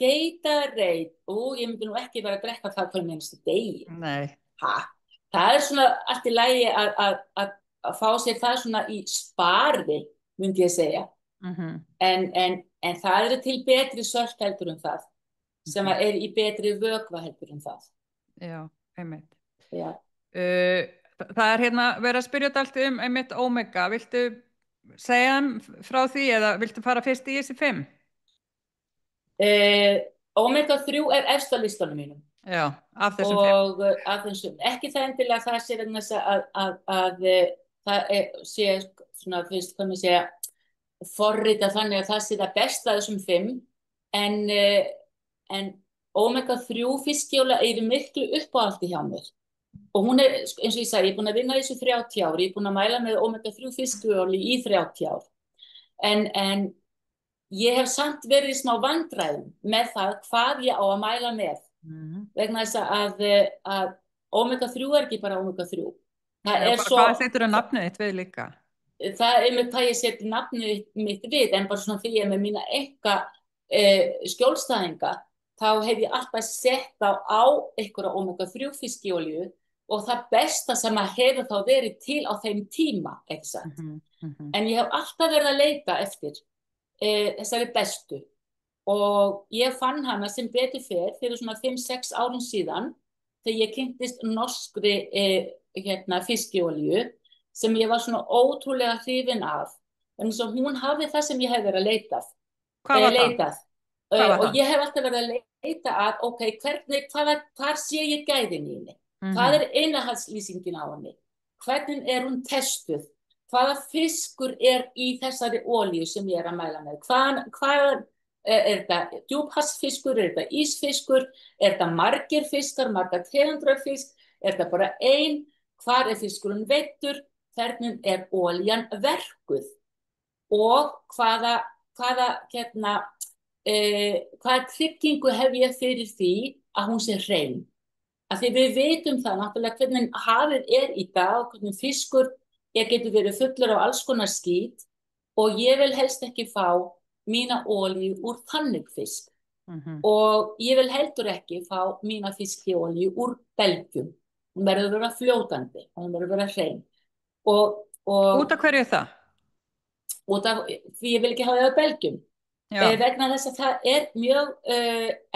Gatorade, ég myndi nú ekki vera að drekka það hverjum einstu degi. Nei. Það svona allt í lagi að fá sér það svona í sparði, myndi ég segja. En það eru til betri sölt heldur það. Sem í betri vökva heldur það. Já, einmitt. Já. Það hérna verið að spyrja þetta allt einmitt omega. Viltu segja frá því eða viltu fara fyrst í þessi 5? Omega-3 efst á listanum mínum. Já, af þessum 5. Og af þessum, ekki það endilega það sé að það sé svona, hvað mér segja, forrita þannig að það sé það besta af þessum 5, en omega-3 fiskjóla miklu uppáhaldi hjá mér. Og hún eins og ég sagði, ég búin að vinna þessu 30 ár, ég búin að mæla með omega-3 fiskjóli í 30 ár. En ég hef samt verið í smá vandræðum með það hvað ég á að mæla með. Vegna þess að omega-3 ekki bara omega-3. Hvað setur að nafnið þitt við líka? Það með hvað ég seti nafnið mitt við, en bara svona því ég með mína skjólstæðinga, þá hef ég alltaf sett á einhverja omega-3 fiskiolíu og það besta sem að hefur þá verið til á þeim tíma, ekki satt. En ég hef alltaf verið að leita eftir þessari bestu og ég fann hana sem betur fer fyrir svona 5-6 árum síðan þegar ég kynntist norskri fiskiolíu sem ég var svona ótrúlega hrifin af. En svo hún hafði það sem ég hef verið að leitað. Og ég hef alltaf verið að leita að, hvar sé ég gæðin í henni? Hvað innihaldslýsingin á henni? Hvernig hún testuð? Hvaða fiskur í þessari olíu sem ég að mæla með? Hvað þetta djúphafsfiskur, þetta ísfiskur, þetta margir fiskar, margar tegundir fisk, þetta bara ein? Hvar fiskurinn veiddur? Hvernig olían verkuð? Og hvaða tryggingu hef ég fyrir því að hún sé hrein? Af því við vitum það náttúrulega hvernig hafið í dag, hvernig fiskur getur verið fullur af alls konar skít og ég vil helst ekki fá mína olíu úr þannig fisk. Og ég vil heldur ekki fá mína fiskiolíu úr belgjum. Hún verður að vera fljótandi og hún verður að vera hrein. Út af hverju það? Út af því ég vil ekki hafa það á belgjum. Vegna þess að það mjög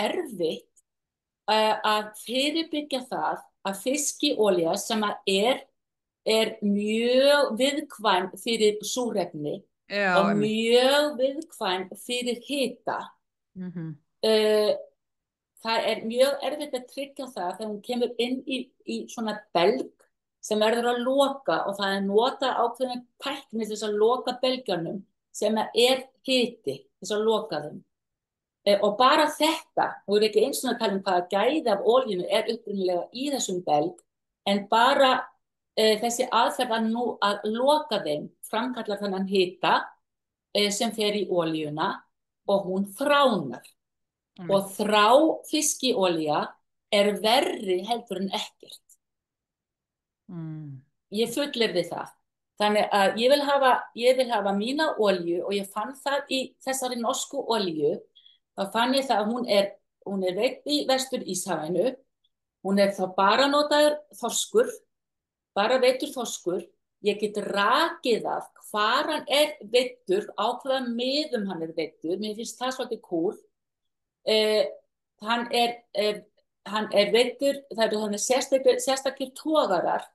erfitt að fyrirbyggja það að fiskiolía sem er mjög viðkvæm fyrir súrefni og einmitt. mjög viðkvæm fyrir hita. Það er mjög erfitt að tryggja það þegar hún kemur inn í svona belg sem verður að loka og það er notað ákveðin tækni til þess að loka belgjunum sem er hiti til þess að loka þeim. Og bara þetta, og er ekki eins og að tala hvaða gæði af olíunni er upprunalega í þessum belg, en bara þessi aðferð að loka þeim framkallar þennan hita sem fer í olíuna og hún þránar. Og þrá fiskiolía er verri heldur en ekkert. Ég fullyrði það. Þannig að ég vil hafa mína olíu og ég fann það í þessari norsku olíu. Þá fann ég það að hún er veidd í Vestur-Íshafinu. Hún er þá bara notaður þorskur, bara veiddur þorskur. Ég get rakið af hvar hann er veiddur, á hvaða miðum hann er veiddur. Mér finnst það svolítið kúl. Hann er veiddur, það eru þannig sérstakir togarar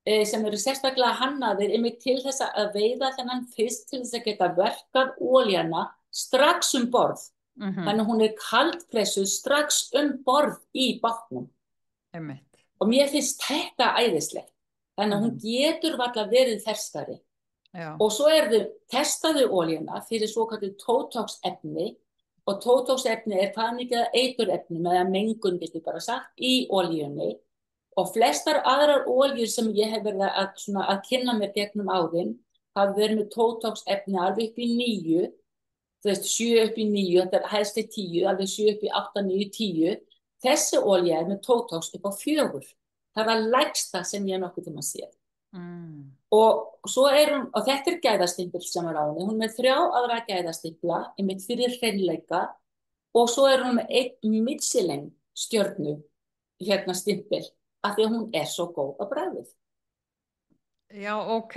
sem eru sérstaklega hannaðir einmitt til þess að veiða þennan fisk til þess að geta verkað olíuna strax borð. Þannig hún er kaldpressuð strax borð í bátnum. Og mér finnst þetta æðislegt. Þannig að hún getur varla verið ferskari. Og svo testaðu olíuna fyrir svokallað tótox-efni. Og tótox-efni er hvað mikið eiturefni eða mengun, getur bara sagt, í olíunni. Og flestar aðrar olíur sem ég hef verið að kynna mér gegnum árin hafa verið með tótox-efni alveg upp í 9, þú veist 7 upp í 9, þetta er hæst í 10, alveg 7 upp í 8, 9, 10. Þessi olía er með tótox upp á 4. Það er að lægsta sem ég nokkuð tíma séð. Og svo hún, og þetta er gæðastimpil sem á henni, hún er með 3 aðra gæðastimpla, einmitt fyrir hreinleika, og svo hún með 1 Michelin stjörnu stimpil, af því að hún er svo góð á bragðið. Já, ok.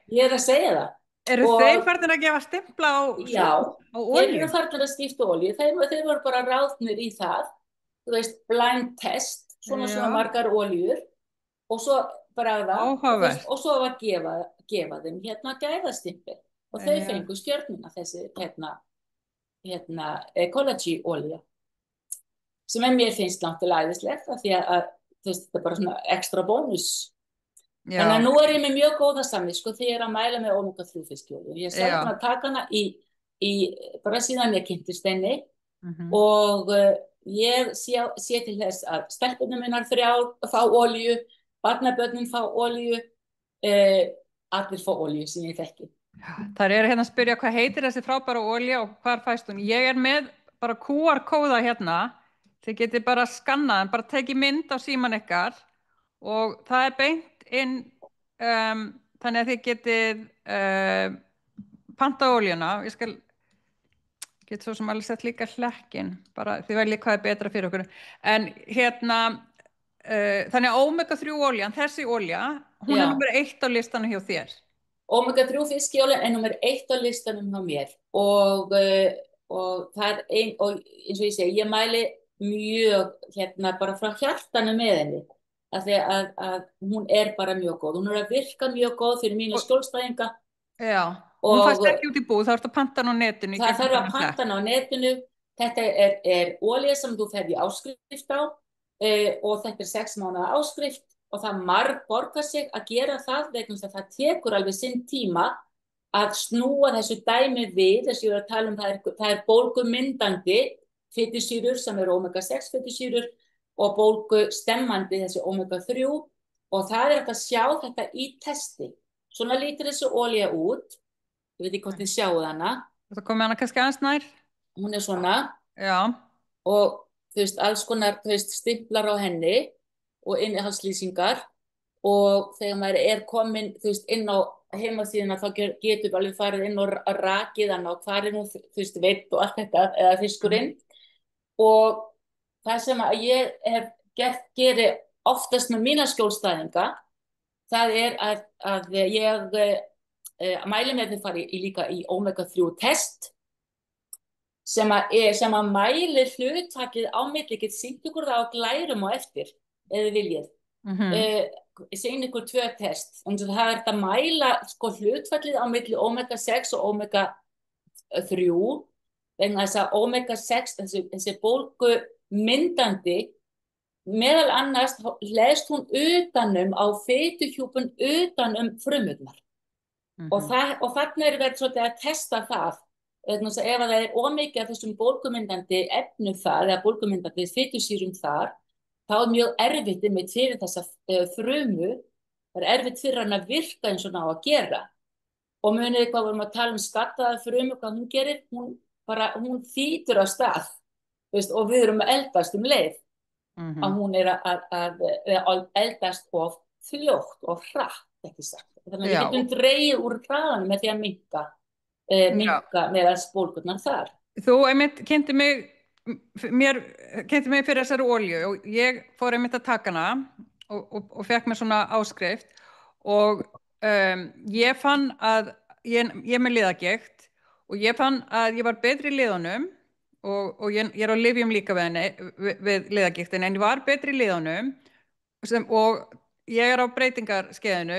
Ég að segja það. Eru þeir farnir að gefa stimpla á olíu? Já, þeir eru farnir að skipta olíu, þeir voru bara ráðnir í það, þú veist, blind test, svona margar olíur, og svo bragða og svo var gefa þeim gæðastimpil og þau fengu stjörnuna þessi ecology olía sem mér finnst náttúrulega æðislegt af því að þetta er bara svona ekstra bónus. Þannig að nú ég með mjög góða samvisku þegar ég að mæla með omega-3 fiskiolíu. Ég er að taka hana bara síðan ég kynntist henni og ég sé til þess að stelpunum minnar 3 fá olíu, barnabörnin fá olíu, allir fá olíu sem ég þekki. Það hérna að spyrja hvað heitir þessi frábæra olía og hvar fæst hún. Ég er með bara QR-kóða hérna, þið getið bara skannað, bara tekið mynd á síman ykkar og það er beint inn, þannig að þið getið panta olíuna. Ég get svo sem alveg sett líka hlekkin, bara þið veljið hvað er betra fyrir okkur. En þannig að omega-3 olían, þessi olía, hún er númer 1 á listanum hjá þér. Omega-3 fiskiolían er númer 1 á listanum hjá mér og það er og eins og ég segi, ég mæli mjög bara frá hjartanu með henni af því að hún er bara mjög góð. Hún er að virka mjög góð fyrir mína skjólstæðinga. Já, hún fæst ekki út í búð, það þarf að panta hana á netinu. Það þarf að panta hana á netinu. Þetta er olía sem þú ferð í áskrift á. Og þetta er 6 mánaða áskrift og það margborgar sig að gera það vegna þess að það tekur alveg sinn tíma að snúa þessu dæmi við, þess að ég var að tala um það er bólgumyndandi fitusýrur sem eru omega-6 fitusýrur og bólgustemmandi þessi omega-3 og það er að sjá þetta í testi. Svona lítur þessi olía út, ég veit ekki hvort þið sjáu hana. Það komið hana kannski aðeins nær. Hún er svona. Já. Og þú veist, alls konar, þú veist, stimplar á henni og innihaldslýsingar og þegar maður komin, þú veist, inn á heimasíðuna þá getur við alveg farið inn og rakið hana og hvað nú, þú veist, veidd og allt þetta, eða fiskurinn. Og það sem að ég geri oftast með mína skjólstæðinga, það að ég mæli með þið farið líka í omega-3 test sem að mælir hluttakið á milli, get sýnt ykkur það á glærum og eftir, eða viljið. segja ykkur tvö test, en það er þetta að mæla sko hlutfallið á milli omega 6 og omega 3, vegna þess að omega 6, þessi bólgu myndandi, meðal annars leðst hún utanum á fituhjúpun utanum frumurnar. Og þarna er verið svolítið að testa það. Ef það er ómikið af þessum bólgumyndandi efnum þar, eða bólgumyndandi fitusýrum þar, þá er mjög erfitt einmitt fyrir þessa frumu, það er erfitt fyrir hann að virka eins og ná að gera. Og munið hvað vorum að tala um skattaða frumu, hvað hún gerir, hún þýtur á stað, veist, og við erum að eldast leið. Að hún er að eldast of fljótt og hratt, ekki sagt. Þannig að við getum dregið úr hraðanum með því að minnka meðal bólgurnar þar. Þú einmitt kynnti mig fyrir þessari olíu og ég fór einmitt að taka hana og fekk mér svona áskrift og ég fann að ég er með liðagigt og ég fann að ég var betri í liðunum og ég er á lyfjum líka við liðagigtin, en ég var betri í liðunum og ég er á breytingarskeiðinu,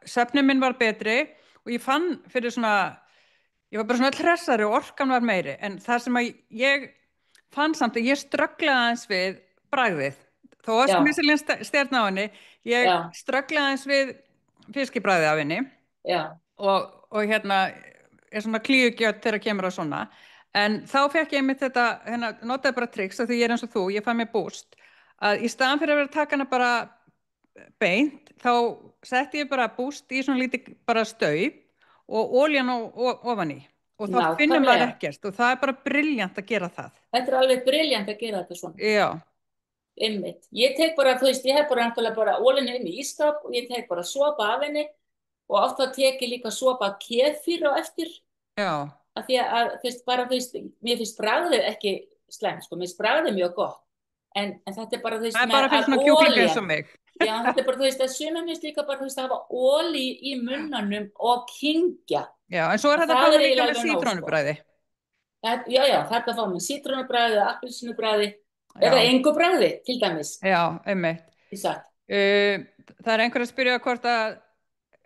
svefninn minn var betri og ég fann fyrir svona, ég var bara svona hressari og orkan var meiri, en það sem að ég fann samt að ég strögglaði aðeins við bragðið, þó að Michelin stjarna á henni, ég strögglaði aðeins við fiskibragðið af henni og er svona klíugjöt þegar kemur á svona, en þá fekk ég einmitt þetta, notaði bara tricks af því ég er eins og þú, ég fann mér boost, að í staðan fyrir að vera að taka hana bara beint, þá setti ég bara boost í svona lítið bara staup og olían ofan í og þá finnum maður ekkert og það er bara brilljant að gera það. Þetta er alveg brilljant að gera þetta svona. Já. Einmitt. Ég tek bara, þú veist, ég hef bara olínu inn í ísskáp og ég tek bara sopa af henni og oft þá tek ég líka sopa kefir á eftir. Já. Af því að, þú veist, mér finnst bragðið ekki slæmt, sko, mér finnst bragðið mjög gott. En þetta er bara, þú veist, það er bara fyrir svona kjúklingu eins og mig. Já, þetta er bara, þú veist, að sumum finnst líka bara, þú veist, að hafa olí í munnanum og kyngja. Já, en svo er þetta bara líka með sítrónubræði. Já, þetta fá með sítrónubræði, appelsínubræði, eða engu bræði, til dæmis. Já, einmitt. Það er einhver að spyrja hvort að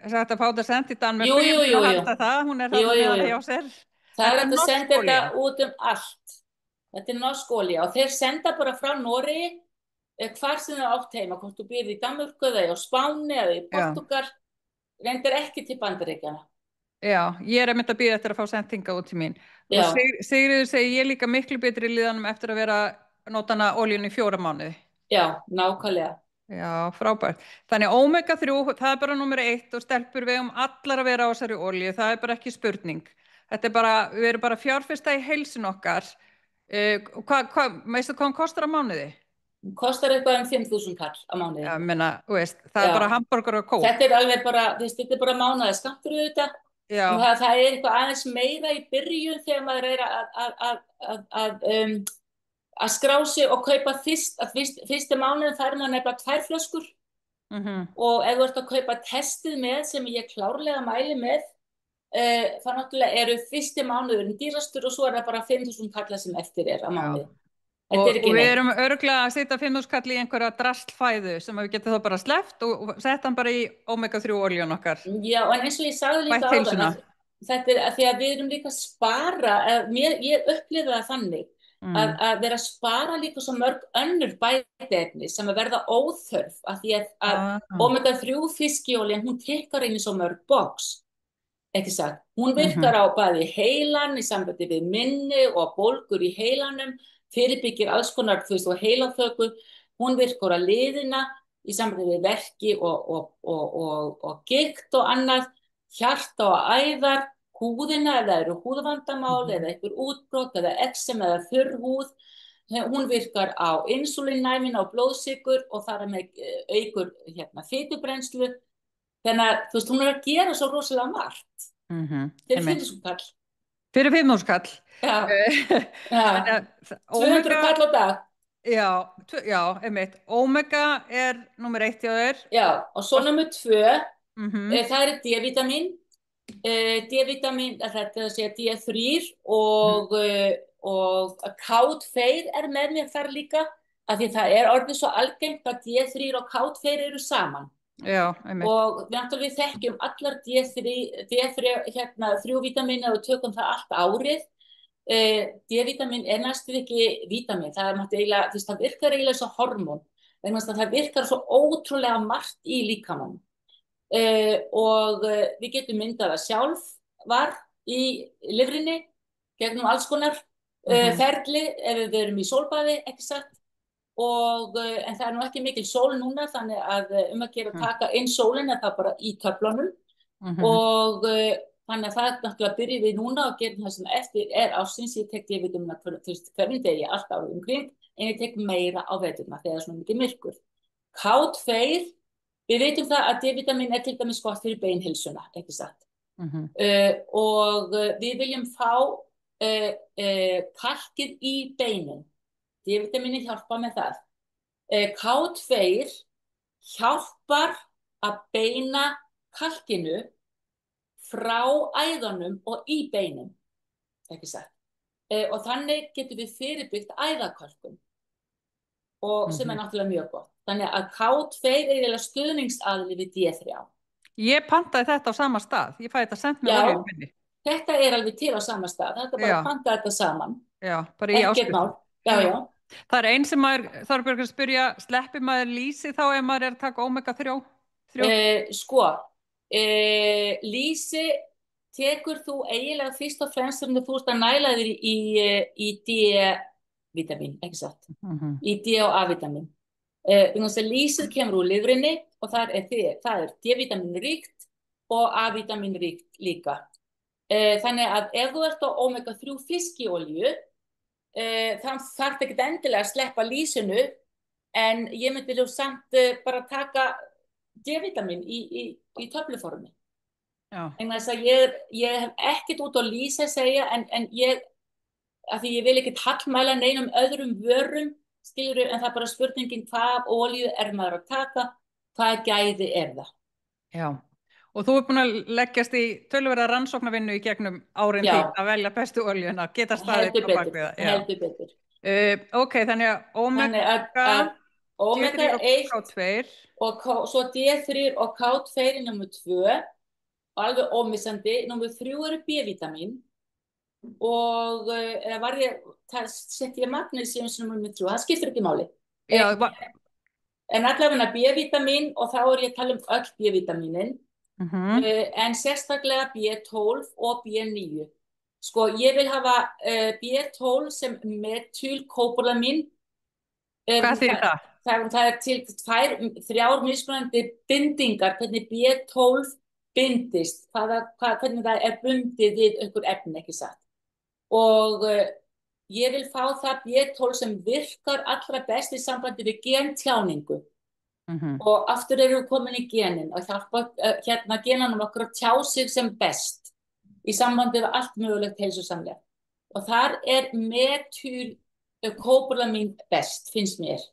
þetta fá þetta sendt í Danmörku. Jú. Hún er þarna hjá sér. Það er að senda þetta út allt. Þetta er norsk olía og þeir senda bara frá Noregi hvar sem þau átt heima, hvort þú býrð í Danmörku eða á Spáni eða í Portúgal, reyndar ekki til Bandaríkjanna. Já, ég er einmitt að bíða eftir að fá sendinga út til mín. Og Sigríður segir ég líka miklu betri í liðanum eftir að vera nota hana olíun í 4 mánuði. Já, nákvæmlega. Já, frábært. Þannig omega 3, það er bara númer 1 og stelpur við allar að vera á þessari olíu, það er bara ekki spurning. Þetta er bara, við erum bara fjárfesta í heilsun okkar. Veistu hvað hún kostar á mánuði? Hún kostar eitthvað 5.000 kall á mánuði. Já, menna, veist, það er bara hamborgar og kók. Þetta er alveg bara, þetta er bara mánaði skammtur þetta. Það er eitthvað aðeins meira í byrjun þegar maður er að skrá sig og kaupa fyrstu mánuðin þar er maður nefnilega 2 flöskur og ef þú ert að kaupa testið með sem ég klárlega mæli með það náttúrulega eru fyrsti mánuðurinn dýrastur og svo er það bara 5.000 kalla sem eftir er á mánuði. Og við erum örugglega að setja 5.000 kall í einhverja drastlfæðu sem við getum þá bara sleppt og sett hann bara í omega 3 olíun okkar. Já, en eins og ég sagði líka áðan, þetta er að því að við erum líka að spara, ég upplifa það þannig að vera að spara líka svo mörg önnur bætiefni sem að verða óþörf af því að omega 3 fiskiolían, hún tekkar inn í svo mörg box. Ekki sagt, hún virkar á bæði heilan í sambandi við minni og bólgur í heilanum, fyrirbyggir alls konar, þú veist, og heilaþöku, hún virkar á liðina í sambandi við verki og gigt og annað, hjarta og æðar, húðina eða eru húðvandamál eða einhver útbrot eða eksem eða þurr húð, hún virkar á insúlinnæmin á blóðsykur og þar með aukur fitubrennslu. Þannig að, þú veist, hún er að gera svo rosalega margt. Fyrir 5.000 kall. Fyrir 5.000 kall. Já. 200 kall á dag. Já, einmitt. Omega er nummer 1 hjá þér. Já, og svo nummer 2, það er D-vitamin. D-vitamin, þetta sé D3 og K2 er með mér þar líka. af því það orðið svo algengt að D3 og K2 eru saman. Já, einmitt. Og við þekkjum allar D3 hérna, 3 vítamín og tökum það allt árið. D-vítamín næstum ekki vítamín, það eiginlega, það virkar eiginlega svo hormón, vegna þess að það virkar svo ótrúlega margt í líkamann. Og við getum myndað það sjálf var í lifrinni gegnum alls konar ferli ef við erum í sólbaði, ekki satt. En það nú ekki mikil sól núna, þannig að að gera taka inn sólina það bara í töflunum og þannig að það náttúrulega byrjum við núna og gerum það sem eftir ársins. Ég tek D-vítamína hverjum degi allt árið umkring, en ég tek meira á veturna þegar það er svona mikið myrkur. K2, við veitum það að D-vítamín til dæmis gott fyrir beinheilsuna, ekki satt. Og við viljum fá kalkið í beinin. D-vítamín hjálpa með það. K2 hjálpar að beina kalkinu frá æðunum og í beinin, ekki satt. Og þannig getum við fyrirbyggt æðakölkun og sem náttúrulega mjög gott. Þannig að K2 eiginlega stuðningsaðili við D3. Ég pantaði þetta á sama stað. Ég fæði þetta sent með olíum minni. Þetta alveg til á sama stað. Þetta bara pantaði þetta saman. Já, bara í áskrift. Já. Það einn sem Þorbjörg að spyrja, sleppir maður lýsi þá ef maður að taka omega-3? Lýsi tekur þú eiginlega fyrst og fremst sem þú ert að næla þér í D-vítamín, ekki satt? Í D- og A-vítamín. Lýsið kemur úr lifrinni og það er D-vítamín ríkt og A-vítamín ríkt líka. Þannig að ef þú ert á omega-3 fiskiolíu, þannig þarf ekki endilega að sleppa lýsinu, en ég myndi samt bara taka D-vítamín í töfluformi. En þess að ég hef ekkert út á lýsa að segja, en af því ég vil ekkert hallmæla neinum öðrum vörum, skilurðu, en það er bara spurningin hvað olíu maður að taka, hvað gæði það. Já. Og þú búin að leggjast í töluverða rannsóknarvinnu í gegnum árin þín að velja bestu olíuna, geta staðið á bak við það. Heldur betur. Ok, þannig að omega 1 og K2 og svo D3 og K2 nummer 2, alveg ómissandi. Nummer 3 eru B-vítamín og það sett ég magnesium sem nummer 3, það skiptir ekki máli. En allavega B-vítamín, og þá ég að tala öll B-vítamínin. En sérstaklega B12 og B9. Ég vil hafa B12 sem metylkópólamín. Hvað þýðir það? Það til 3 mismunandi bindingar, hvernig B12 bindist, hvernig það bundið við einhver efni, ekki satt. Og ég vil fá það B12 sem virkar allra best í sambandi við gentjáningu. Og aftur erum við komin í genin og hjálpa genanum okkur að tjá sig sem best í sambandi við allt mögulegt heilsusamlega. Og þar metylkópólamín best, finnst mér.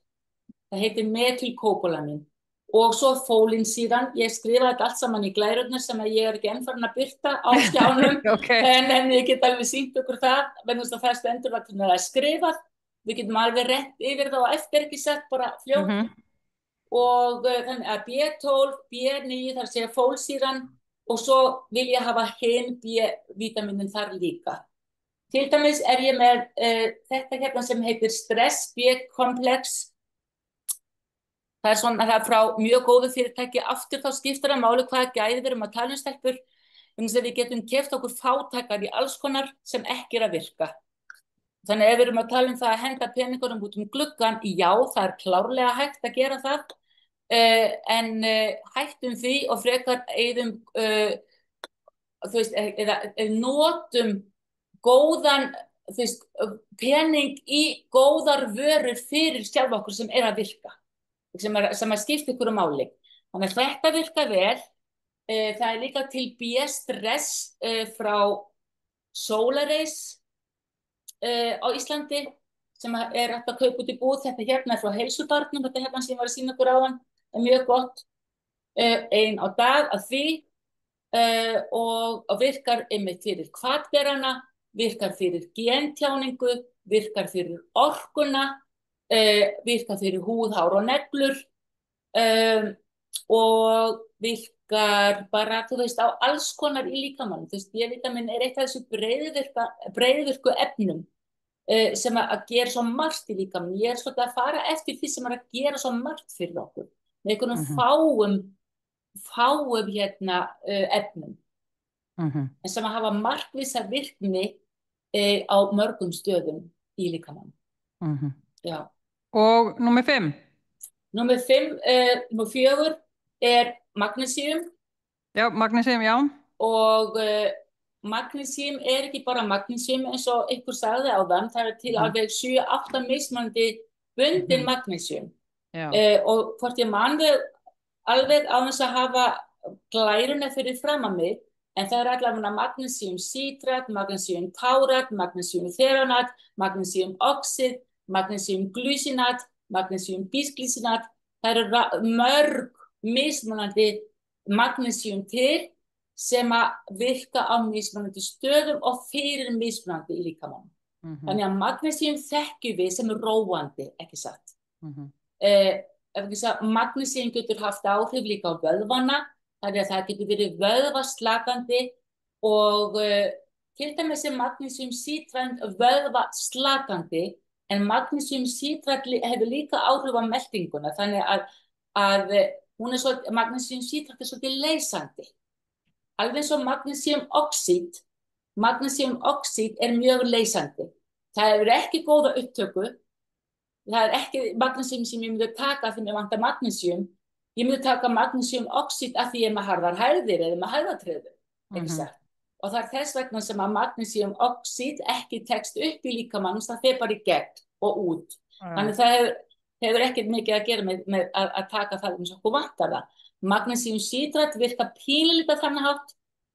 Það heitir metylkópólamín. Og svo fólinsýran, ég skrifa þetta allt saman í glærurnar sem ég ekki enn farin að birta á skjánum, en ég get alveg sýnt okkur það, vegna þess að það stendur að skrifað. Við getum alveg rétt yfir það og eftir, ekki sett, bara fljótt. Og þannig að B12, B9, þar segja fólsýran, og svo vil ég hafa hin B-vítaminin þar líka. Til dæmis ég með þetta hérna sem heitir Stress B-komplex. Það er frá mjög góðu fyrirtæki. Aftur þá skiptir það máli hvaða gæði við erum að tala stelpur. Við getum keypt okkur fátækar í alls konar sem ekki að virka. Þannig ef við erum að tala það að henda peningunum út gluggann, já, það klárlega hægt að gera það. En hættum því og frekar notum góðan pening í góðar vörur fyrir sjálf okkur sem að virka, sem að skipta ykkur máli. Þannig að þetta virka vel. Það líka til B-stress frá Solaris á Íslandi sem hægt að kaupa út í búð. Þetta hérna frá Heilsubarnum, þetta hérna sem ég var að sýna ykkur áðan. Mjög gott, 1 á dag af því og virkar einmitt fyrir hvatberana, virkar fyrir gentjáningu, virkar fyrir orkuna, virka fyrir húð, hár og neglur og virkar bara, þú veist, á alls konar í líkamann. Þú veist, B-vitamin eitt af þessu breiðvirku efnum sem að gera svo margt í líkamann. Ég svolítið að fara eftir því sem að gera svo margt fyrir okkur. Með einhvern fáum efnum. En sem að hafa markvissa virkni á mörgum stöðum í líkamann. Já. Og númer 5? Númer 4 er magnesium. Já, magnesium, já. Og magnesium er ekki bara magnesium eins og ykkur sagði áðan, það til alveg 7-8 mismunandi bundin magnesium. Og hvort ég man þau alveg á þess að hafa glæruna fyrir fram að mig, en það allavega magnesium citrat, magnesium taurat, magnesium theronat, magnesium oxid, magnesium glycinat, magnesium bisglycinat. Það mörg mismunandi magnesium til sem að virka á mismunandi stöðum og fyrir mismunandi í líkamann. Þannig að magnesium þekkjum við sem róandi, ekki satt. Magnesium getur haft áhrif líka á vöðvana, þannig að það getur verið vöðvaslakandi og til dæmis er magnesium citrat vöðvaslakandi, en magnesium citrat hefur líka áhrif á meltinguna, þannig að magnesium citrat er svolítið leysandi. Alveg svo magnesium oxid er mjög leysandi. Það hefur ekki góða upptöku. Það er ekki magnesium sem ég myndi taka því mér vantar magnesium. Ég myndi taka magnesium oxid af því ég er með harðar hægðir eða með hægðatröðu. Og það er þess vegna sem að magnesium oxid ekki tekst upp í líkamannum, það fer bara í gegn og út. Þannig það hefur ekkert mikið að gera með að taka það eins og okkur vantar það. Magnesium citrat virka pínulítið þannig hátt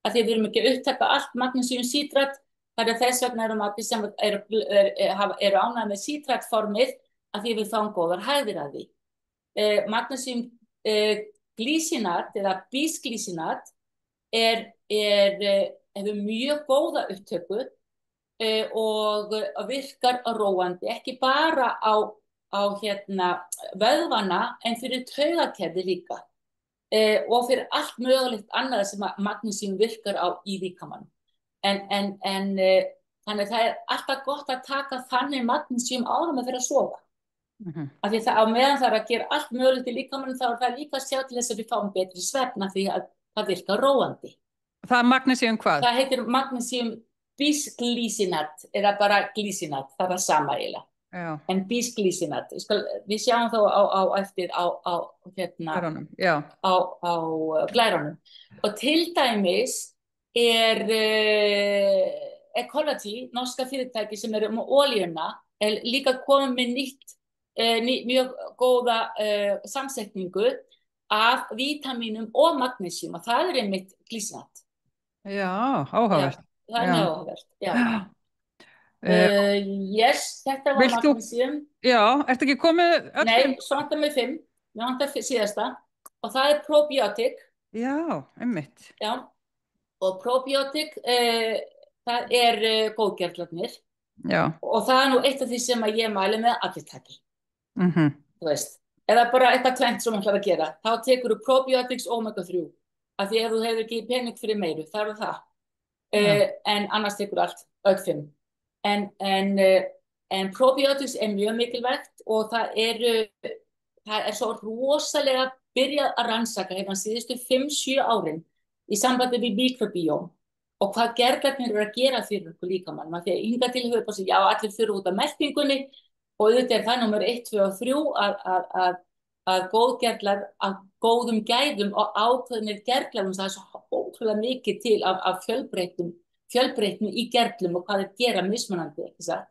að því við erum ekki að upptaka allt magnesium citrat, þar þess vegna eru margir sem eru ánægðir með citratformið að því við fáum góðar hægðir að því. Magnesium glycinat eða bisglycinat hefur mjög góða upptöku og virkar róandi, ekki bara á vöðvana en fyrir taugakerfið líka. Og fyrir allt mögulegt annað sem magnesium virkar á í líkamann. Þannig að það er alltaf gott að taka þannig magnesium áður með fyrir að sofa. Af því það á meðan það að gera allt mögulegt í líkamann, þá er það líka að sjá til þess að við fáum betri svefn því að það virkar róandi. Það er magnesium hvað? Það heitir magnesium bisglycinat eða bara glycinat, það er sama eiginlega. En bisglycinat, við sjáum þá eftir á glærunum. Og til dæmis Ecology, norska fyrirtæki sem með olíuna, líka komið með mjög góða samsetningu af vítamínum og magnesium og það einmitt glycinat. Já, áhugavert. Það mjög áhugavert, já. Þetta var magnesium. Já, ertu ekki komið öll? Nei, svo vantar með 5. Við vantar síðasta og það probiotic. Já, einmitt. Já, og probiotic það góðgerlarnir. Já. Og það nú eitt af því sem að ég mæli með allir taki. Þú veist, eða bara eitthvað tvennt sem maður ætlar að gera. Þá tekur þú probiotics omega 3 af því ef þú hefur ekki pening fyrir meiru, það það. En annars tekur öll 5. En probiotics mjög mikilvægt og það svo rosalega byrjað að rannsaka hefðan síðustu 5-7 árin í sambandi við mikrobióm og hvað gerlarnir eru að gera fyrir okkur líkamann. Því að hingað til hefur bara já, allir fyrir út af meltingunni og auðvitað það númer 1, 2 og 3 að góðgerlar af góðum gæðum og ákveðnir gerlar, það svo ótrúlega mikið til af fjölbreytni í gerlum og hvað þeir gera mismunandi, ekki satt?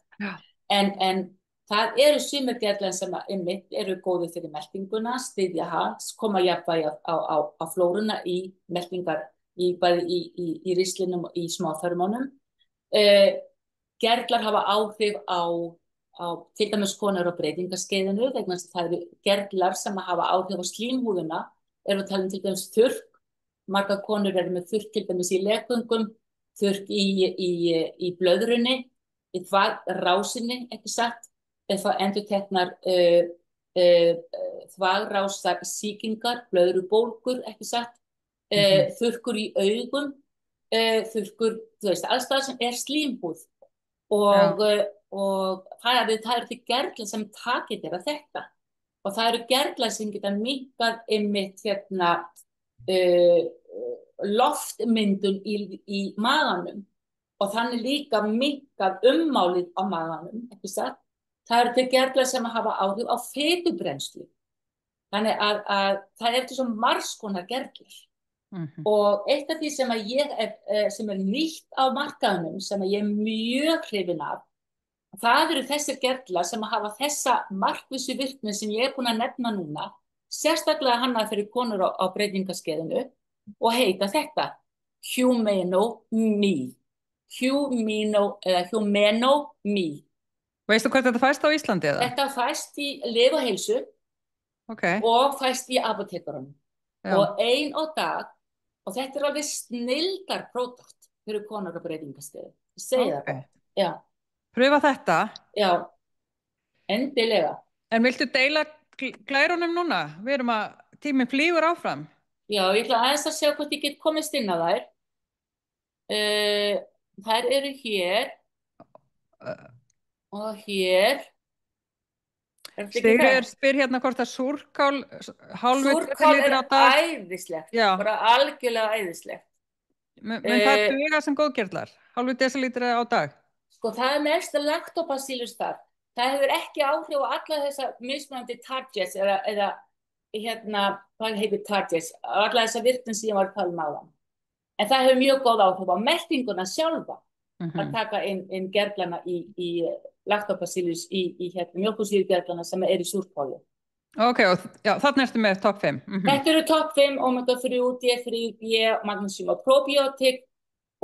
En það sumir gerlar sem eru góðir fyrir meltinguna, styðja hans, koma jafnvægi á flóruna í meltingar, bæði í ristlinum og í smáþörmunum. Gerlar hafa áhrif á til dæmis konur á breytingaskeiðinu, vegna þess að það eru gerlar sem hafa áhrif á slímhúðina, eru að tala til dæmis þurrk. Margar konur eru með þurrk til dæmis í legöngum, þurrk í blöðrunni, í rásinni, ekki satt. fá endurteknar þvagrásar sýkingar, blöðrubólgur, ekki satt, þurrkur í augum, þurrkur, þú veist, alls það sem er slímbúð og, og það eru til gerlar sem takir þér að þetta og það eru gerlar sem geta minnkað einmitt hérna loftmyndun í maganum og þannig líka minnkað ummálið á maganum, ekki satt? Það eru til gerlar sem hafa áhrif á fitubrennslu. Þannig að það er til svo margs konar gerlar. Og eitt af því sem sem er nýtt á markaðnum, sem ég er mjög hrifin af, það eru þessir gerlar sem hafa þessa markvissu virkni sem ég er búin að nefna núna, sérstaklega hannað fyrir konur á breytingaskeiðinu og heita þetta Humeno-Me. Humeno-Me. Veistu hvað þetta fæst á Íslandi eða? Þetta fæst í Lyf og heilsu og fæst í apótekunum og ein á dag og þetta er alveg snilldar pródúkt fyrir konur á breytingaskeiðu. Ég segi það bara. Já. Pröfa þetta? Já, endilega. En viltu deila glærunum núna? Við erum tíminn flýgur áfram. Já, ég ætla aðeins að sjá hvort ég get komist inn á þær. Þær eru hér og hér. Sigríður spyr hérna hvort að súrkál Súrkál er æðislegt, bara algjörlega æðislegt. Mun það duga sem góðgerlar? Hálfur desilítri á dag? Sko, það er mest lactobacillus þar. Það hefur ekki áhrif á alla þessa mismunandi targets eða hérna, hvað heitir targets, alla þessa virkni sem ég var að tala um áðan. En það hefur mjög góð áhrif á meltinguna sjálfa að taka inn gerlana í lactobacillus í mjólkursýrugerlana sem er í súrkáli. Ok, þarna ertu með topp 5. Þetta eru topp 5, omega-3, D3, B, magnesium og probiotik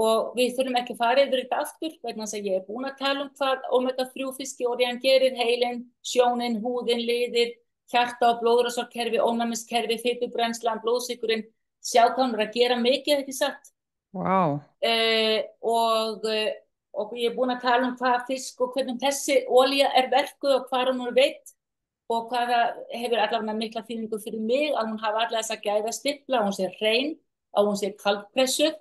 og við þurfum ekki að fara yfir þetta aftur vegna þess að ég er búin að tala um hvað omega-3 fiskiolían gerir, heilinn, sjónin, húðin, liðir, hjarta- og blóðrásarkerfi, ónæmiskerfi, fitubrennslan, blóðsykurinn, sjá hvað hann er að gera mikið, ekki satt? Wow. Og ég er búin að tala um hvað fisk og hvernig þessi olía er verkuð og hvað hún er veitt og hvað það hefur allavega mikla þýðingu fyrir mig að hún hafa allavega þess að gæða stimpla, hún sé hrein, að hún sé kaldpressuð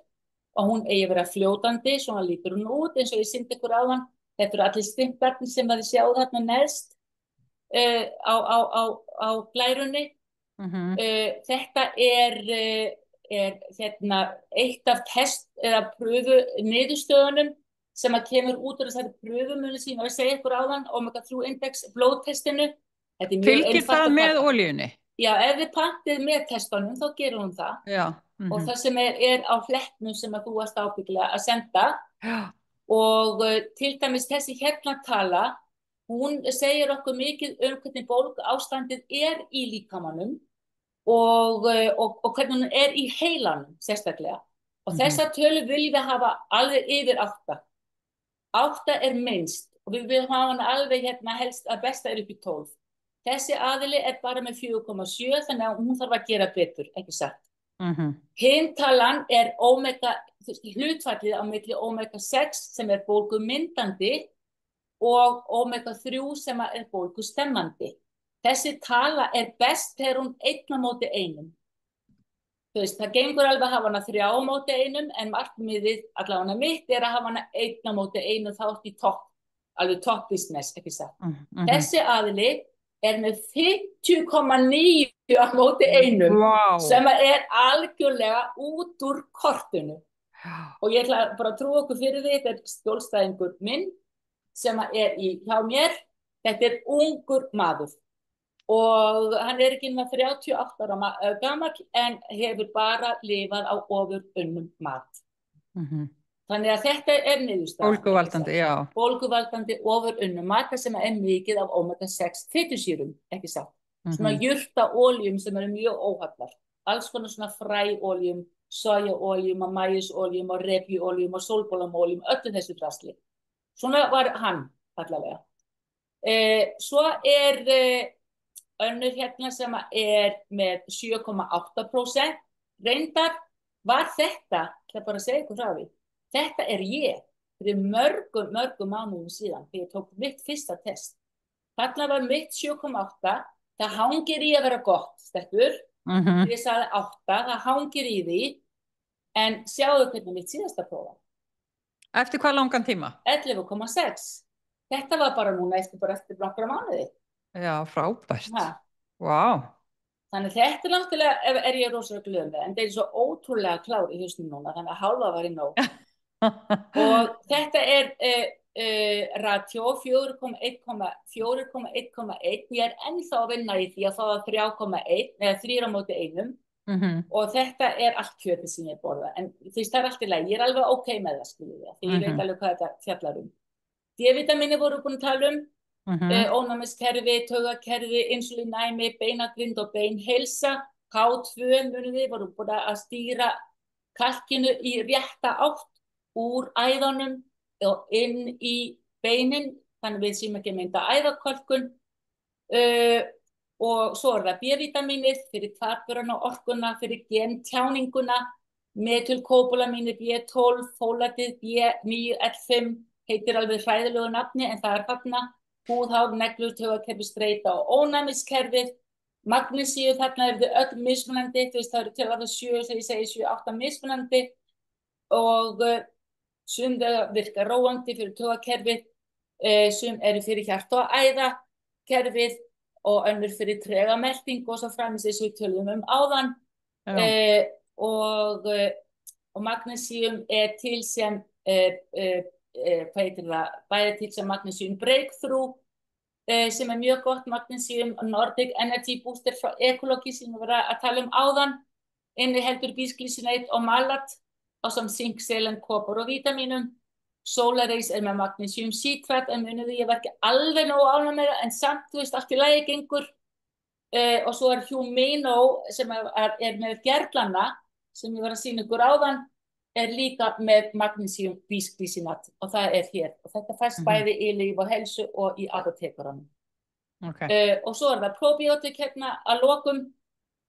og hún eigi að vera fljótandi, svona lítur hún út eins og ég sýndi ykkur áðan. Þetta eru allir stimplarnir sem þið sjáu þarna neðst á glærunni. Þetta er hérna eitt af test eða pröfu niðurstöðunum sem að kemur út úr þessari pröfumuni sem ég var að segja ykkur áðan, omega-3 index blóðtestinu. Fylgir það með olíunni? Já, ef þið pantið með testunum þá gerir hún það. Já. Og það sem er á hlettnum sem að þú varst ábyggilega að senda. Já. Og til dæmis þessi hérna tala, hún segir okkur mikið hvernig bólguástandið er í líkamanum og hvernig hún er í heilanum sérstaklega. Og þessa tölu viljum við hafa alveg yfir 8. 8 er minnst og við viljum hafa hana alveg hérna helst að besta er upp í 12. Þessi aðili er bara með 4,7 þannig að hún þarf að gera betur, ekki satt. Hintalan er hlutfallið á milli omega-6 sem er bólgumyndandi og omega-3 sem er bólgustemmandi. Þessi tala er best þegar hún 1:1. Þú veist, það gengur alveg að hafa hana 3:1 en markmiðið allavega mitt er að hafa hana 1:1 þá í topp, alveg topp business, ekki satt. Þessi aðili er með 50,9:1 sem er algjörlega út úr kortinu. Og ég ætla bara að trúa okkur fyrir því, þetta er skjólstæðingur minn sem er hjá mér. Þetta er ungur maður og hann er ekki með 38 ára gamall en hefur bara lifað á ofurunnum mat. Þannig að þetta er niðurstaða. Bólguvaldandi, já. Bólguvaldandi ofurunnum mat sem er mikið af omega-6 fitusýrum, ekki satt. Svona jurtaoljum sem eru mjög óhallar. Alls konar svona fræoljum, sojaoljum og maísoljum og repjuoljum og sólbólamoljum, öllu þessu drasli. Svona var hann allavega. Svo er önnur hérna sem er með 7,8%. Reyndar var þetta, það bara að segja ykkur frá því, þetta er ég fyrir mörgum mánuðum síðan þegar ég tók mitt fyrsta test. Þarna var mitt 7,8. Það hangir í að vera gott, stelpur. Ég sagði 8, það hangir í því. En sjáðu hvernig mitt síðasta prófa. Eftir hvað langan tíma? 11,6. Þetta var bara núna eftir nokkra mánuði. Já, frábært. Ha. Wow. Þannig þetta er náttúrulega, er ég rosalega glöð með, en það er svo ótrúlega klár í hausnum núna, þannig að hálfa var í nóg. Og þetta er ratio 4,1,1. Ég er ennþá að vinna í því að fá það 3,1 eða 3 á móti 1. Og þetta er allt kjötið sem ég borða. En því það er allt í lagi, ég er alveg ok með það, skiljið ég, því ég veit alveg hvað þetta fjallar um. D-vitamíni voru búin að tala um. Ónæmiskerfi, taugakerfi, insulínnæmi, beinagrind og beinheilsa. K2 munum við voru búin að stýra kalkinu í rétta átt úr æðunum og inn í beinin, þannig við séum ekki að mynda æðakölkun. Og svo er það B-vitamínið fyrir hvarfurana og orkuna, fyrir gentjáninguna, metylkóbólamínið B12, fólatið B9, L5, heitir alveg hræðilegu nafni en það er þarna. Húðhár, neglur, taugakerfi, streita og ónæmiskerfið. Magnesíu, þarna eru þau öll mismunandi, það eru til að það 7, sem ég segi 7, 8 mismunandi og sum þau virka róandi fyrir taugakerfið, sum eru fyrir hjarta- og æðakerfið og önnur fyrir trega meltingu og svo framins eins og við tölum áðan. Og magnesíum er til sem hvað heitir það, bæði til sem Magnesium Breakthrough sem er mjög gott, Magnesium Nordic Energy Booster frá Ecology sem við verðum að tala um áðan, inniheldur bisglycinate og malat ásamt zink, selen, kopar og vítamínum. Solaris er með Magnesium Citrate en munið ég var ekki alveg nógu ánægð með það en samt, þú veist, allt í lagi gengur. Og svo er Humino sem er með gerlana sem ég var að sýna ykkur áðan er líka með Magnesium bisglycinat og það er hér og þetta fæst bæði í Líf og heilsu og í apótekurunum. Og svo er það probiotik hérna að lokum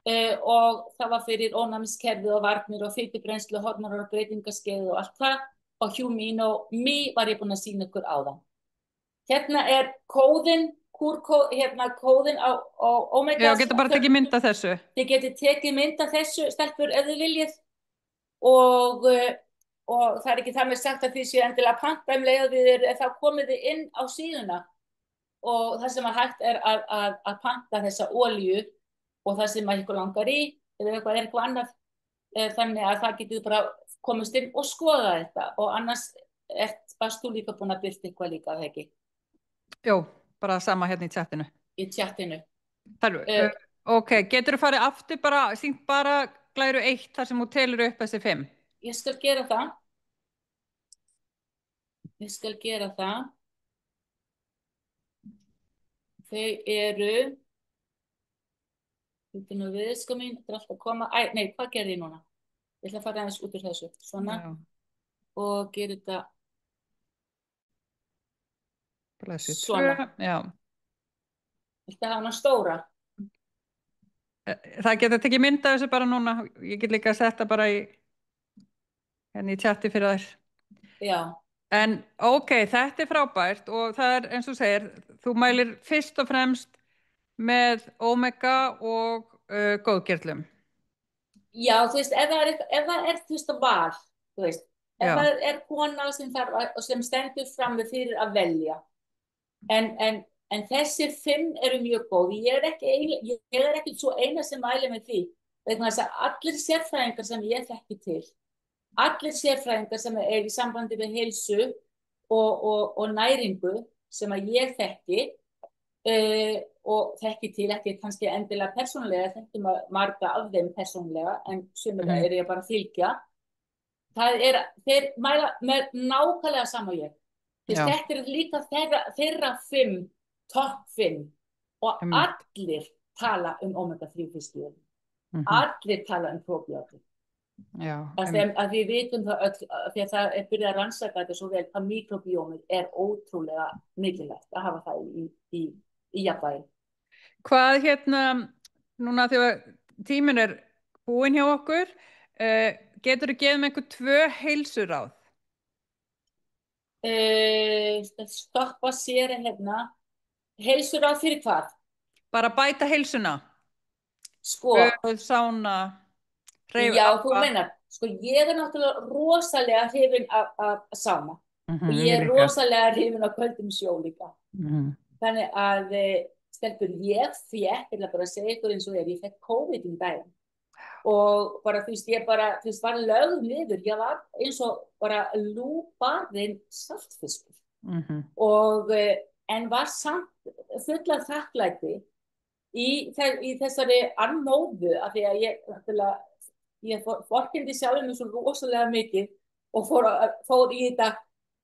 og það var fyrir ónæmiskerfið og varnir og fitubrennslu, hormonar og breytingaskeið og allt það og Humino Me var ég búin að sýna ykkur áðan. Hérna er kóðinn, kóðinn á Omega. Já, getur bara tekið mynd af þessu. Þið getur tekið mynd af þessu, stelpur, ef þið viljið. Og það er ekki þannig sagt að því séu endilega panta leið við þá komið þið inn á síðuna og það sem hægt er að panta þessa olíu og það sem ykkur langar í eða eitthvað annað þannig að það getur bara komist inn og skoða þetta og annars varst þú líka búin að byrta eitthvað líka, það ekki? Jó, bara sama hérna í chatinu. Í chatinu. Ok, getur þú farið aftur sýnt bara glæru 1 þar sem þú telur upp þessi 5? Ég skal gera það. Þau eru, þetta nú við, sko mín, þetta er alltaf að koma. Nei, hvað gerði ég núna? Ég ætla að fara aðeins út úr þessu. Svona. Já. Og gera þetta svona. Já. Þetta hafa hana stóra. Það geta tekið mynd af þessu bara núna. Ég get líka að setja bara hérna í chati fyrir þær. Já. En ok, þetta er frábært og það er eins og segir, þú mælir fyrst og fremst með Omega og góðgerlum. Já, þú veist, ef það er þú veist að val, þú veist, ef það er kona sem stendur fram við fyrir að velja. En þessir 5 eru mjög góð. Ég er ekki svo eina sem mæli með því. Vegna þess að allir sérfræðingar sem ég þekki til, allir sérfræðingar sem er í sambandi við heilsu og næringu sem að ég þekki og þekki til, ekki kannski endilega persónulega, þekki marga af þeim persónulega, en sumir er ég bara að fylgja. Þeir mæla með nákvæmlega sama ég. Þetta er líka þeirra 5, topp 5 og allir tala um omega-3 fiskjöfum. Allir tala um probiotik. Að við vitum það öll, því að það er byrjað að rannsaka þetta svo vel, að mikrobiómið er ótrúlega mikilvægt að hafa það í jafnvægi. Hvað núna þegar tíminn er búinn hjá okkur, geturðu gefið með einhver 2 heilsuráð? Stoppa sér hérna. Heilsuráð fyrir hvað? Bara bæta heilsuna. Sko, Böð, sána, já, þú eppa. meinar, sko, ég er náttúrulega rosalega hrifin af sána og ég Ég er líka. rosalega hrifin af köldum sjó líka. Þannig að, stelpur, ég ætla bara að segja ykkur eins og ég fekk COVID daginn og bara, þú veist, ég bara, þú veist, var lögð niður, ég var eins og bara lúbarinn saltfiskur og en var samt full af þakklæti í þessari annóðu af því að ég vorkenndi sjálfum mig svo rosalega mikið og fór í þetta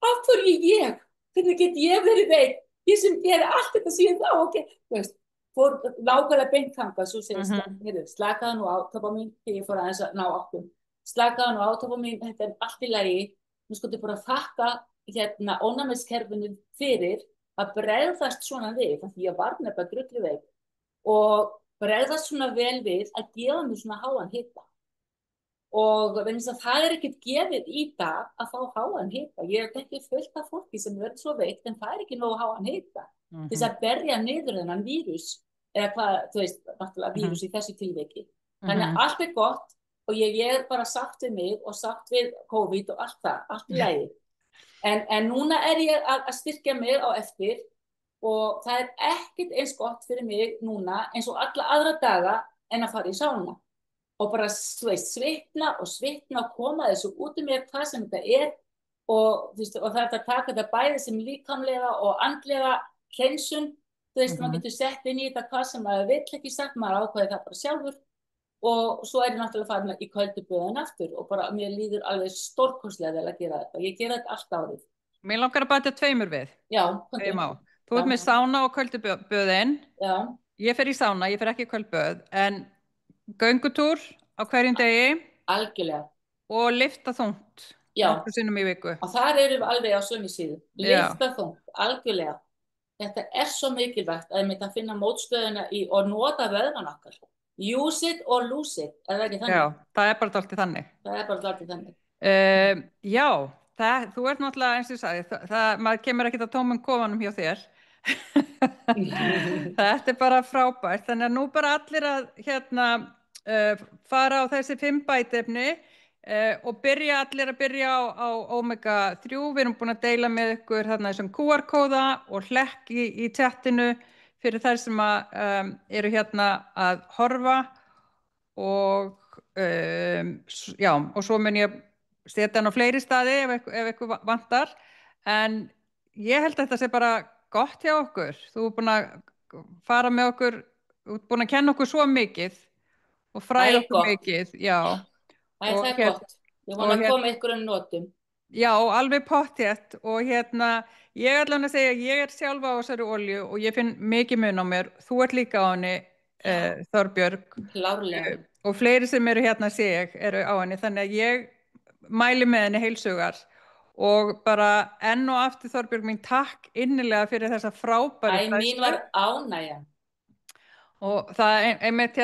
af hverju ég? Hvernig get ég verið veik? Ég sem geri allt þetta síðan þá, ok? Þú veist, fór nákvæmlega beint þangað, svo segist það, slakaðu nú á, toppa mín, þegar ég fór aðeins að ná áttum, slakaðu nú á, toppa mín, þetta er allt í lagi, nú skoðu bara þakka ónæmiskerfinu fyrir að bregðast svona við, þannig að ég var nefnilega drullu veik og bregðast svona vel við að gefa mér svona háan hita. Og það er ekkert gefið í dag að fá háan hita. Ég hef ekki fullt af fólki sem verður svo veikt en það er ekki nógu háan hita. Þess að berja niður þennan vírus, eða hvað, þú veist, náttúrulega vírus í þessu tilviki. Þannig að allt er gott og ég er bara sátt við mig og sátt við COVID og allt það, allt í lagi. En núna er ég að styrkja mig á eftir og það er ekkert eins gott fyrir mig núna eins og alla aðra daga en að fara í sána. Og bara, þú veist, svitna og koma þessu út mér hvað sem þetta er og, þú veist, og það er að taka þetta bæði sem líkamlega og andlega hreinsun, þú veist, maður getur sett inn í þetta hvað sem maður vill ekki sagt, maður ákvæði það bara sjálfur og svo er ég náttúrulega farin í köldu böðin aftur og bara mér líður alveg stórkostlega vel að gera þetta, ég gera þetta allt árið. Mér langar að bæta tveimur við. Já, þú ert með sána og köldu böðin. Já. Ég fer í sána, ég fer ekki í köld böð, en göngutúr á hverjum degi. Algjörlega. Og lyfta þungt. Já. Nokkuð sinnum í viku. Og þar erum við alveg á sömu síðu. Lyfta þungt, algjörlega. Þetta er svo mikilvægt að við myndum að finna mótstöðuna og nota vöðvan okkar. Use it or lose it, er það ekki þannig? Já, það er bara dálítið þannig. Já, þú ert náttúrulega, eins og ég sagði, maður kemur ekkert að tómum kofanum hjá þér. Þetta er bara frábært, þannig að nú bara allir að fara á þessi 5 bætefni og allir að byrja á Omega 3. Við erum búin að deila með ykkur þessum QR-kóða og hlekk í chatinu fyrir þær sem eru að horfa og já, og svo mun ég setja hann á fleiri staði ef ykkur vantar, en ég held að þetta sé bara gott hjá okkur. Þú ert búin að fara með okkur, þú ert búin að kenna okkur svo mikið og fræða okkur mikið. Já. Það er gott. Ég vona að koma ykkur notum. Já, alveg pottþétt og ég ætla að segja að ég er sjálf á þessari olíu og ég finn mikið mun á mér. Þú ert líka á henni, Þorbjörg. Klárlega. Og fleiri sem eru eru á henni, þannig að ég mæli með henni heilsugar. Og bara enn og aftur, Þorbjörg mín, takk innilega fyrir þessa frábæru fræðslu. Mín var ánægja. Og það einmitt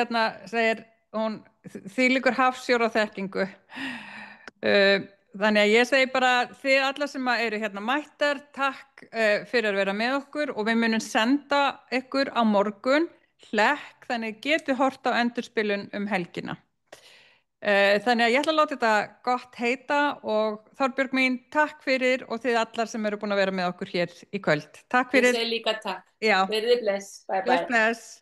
segir hún, þvílíkur hafsjór á þekkingu. Þannig að ég segi bara, þið alla sem eru mættar, takk fyrir að vera með okkur og við munum senda ykkur á morgun hlekk, þannig getur hort á endurspilun helgina. Þannig að ég ætla að láta þetta gott heita og Þorbjörg mín, takk fyrir og þið allar sem eru búin að vera með okkur hér í kvöld. Takk fyrir. Ég segi líka takk. Já. Verið bless. Bye bye. Bless.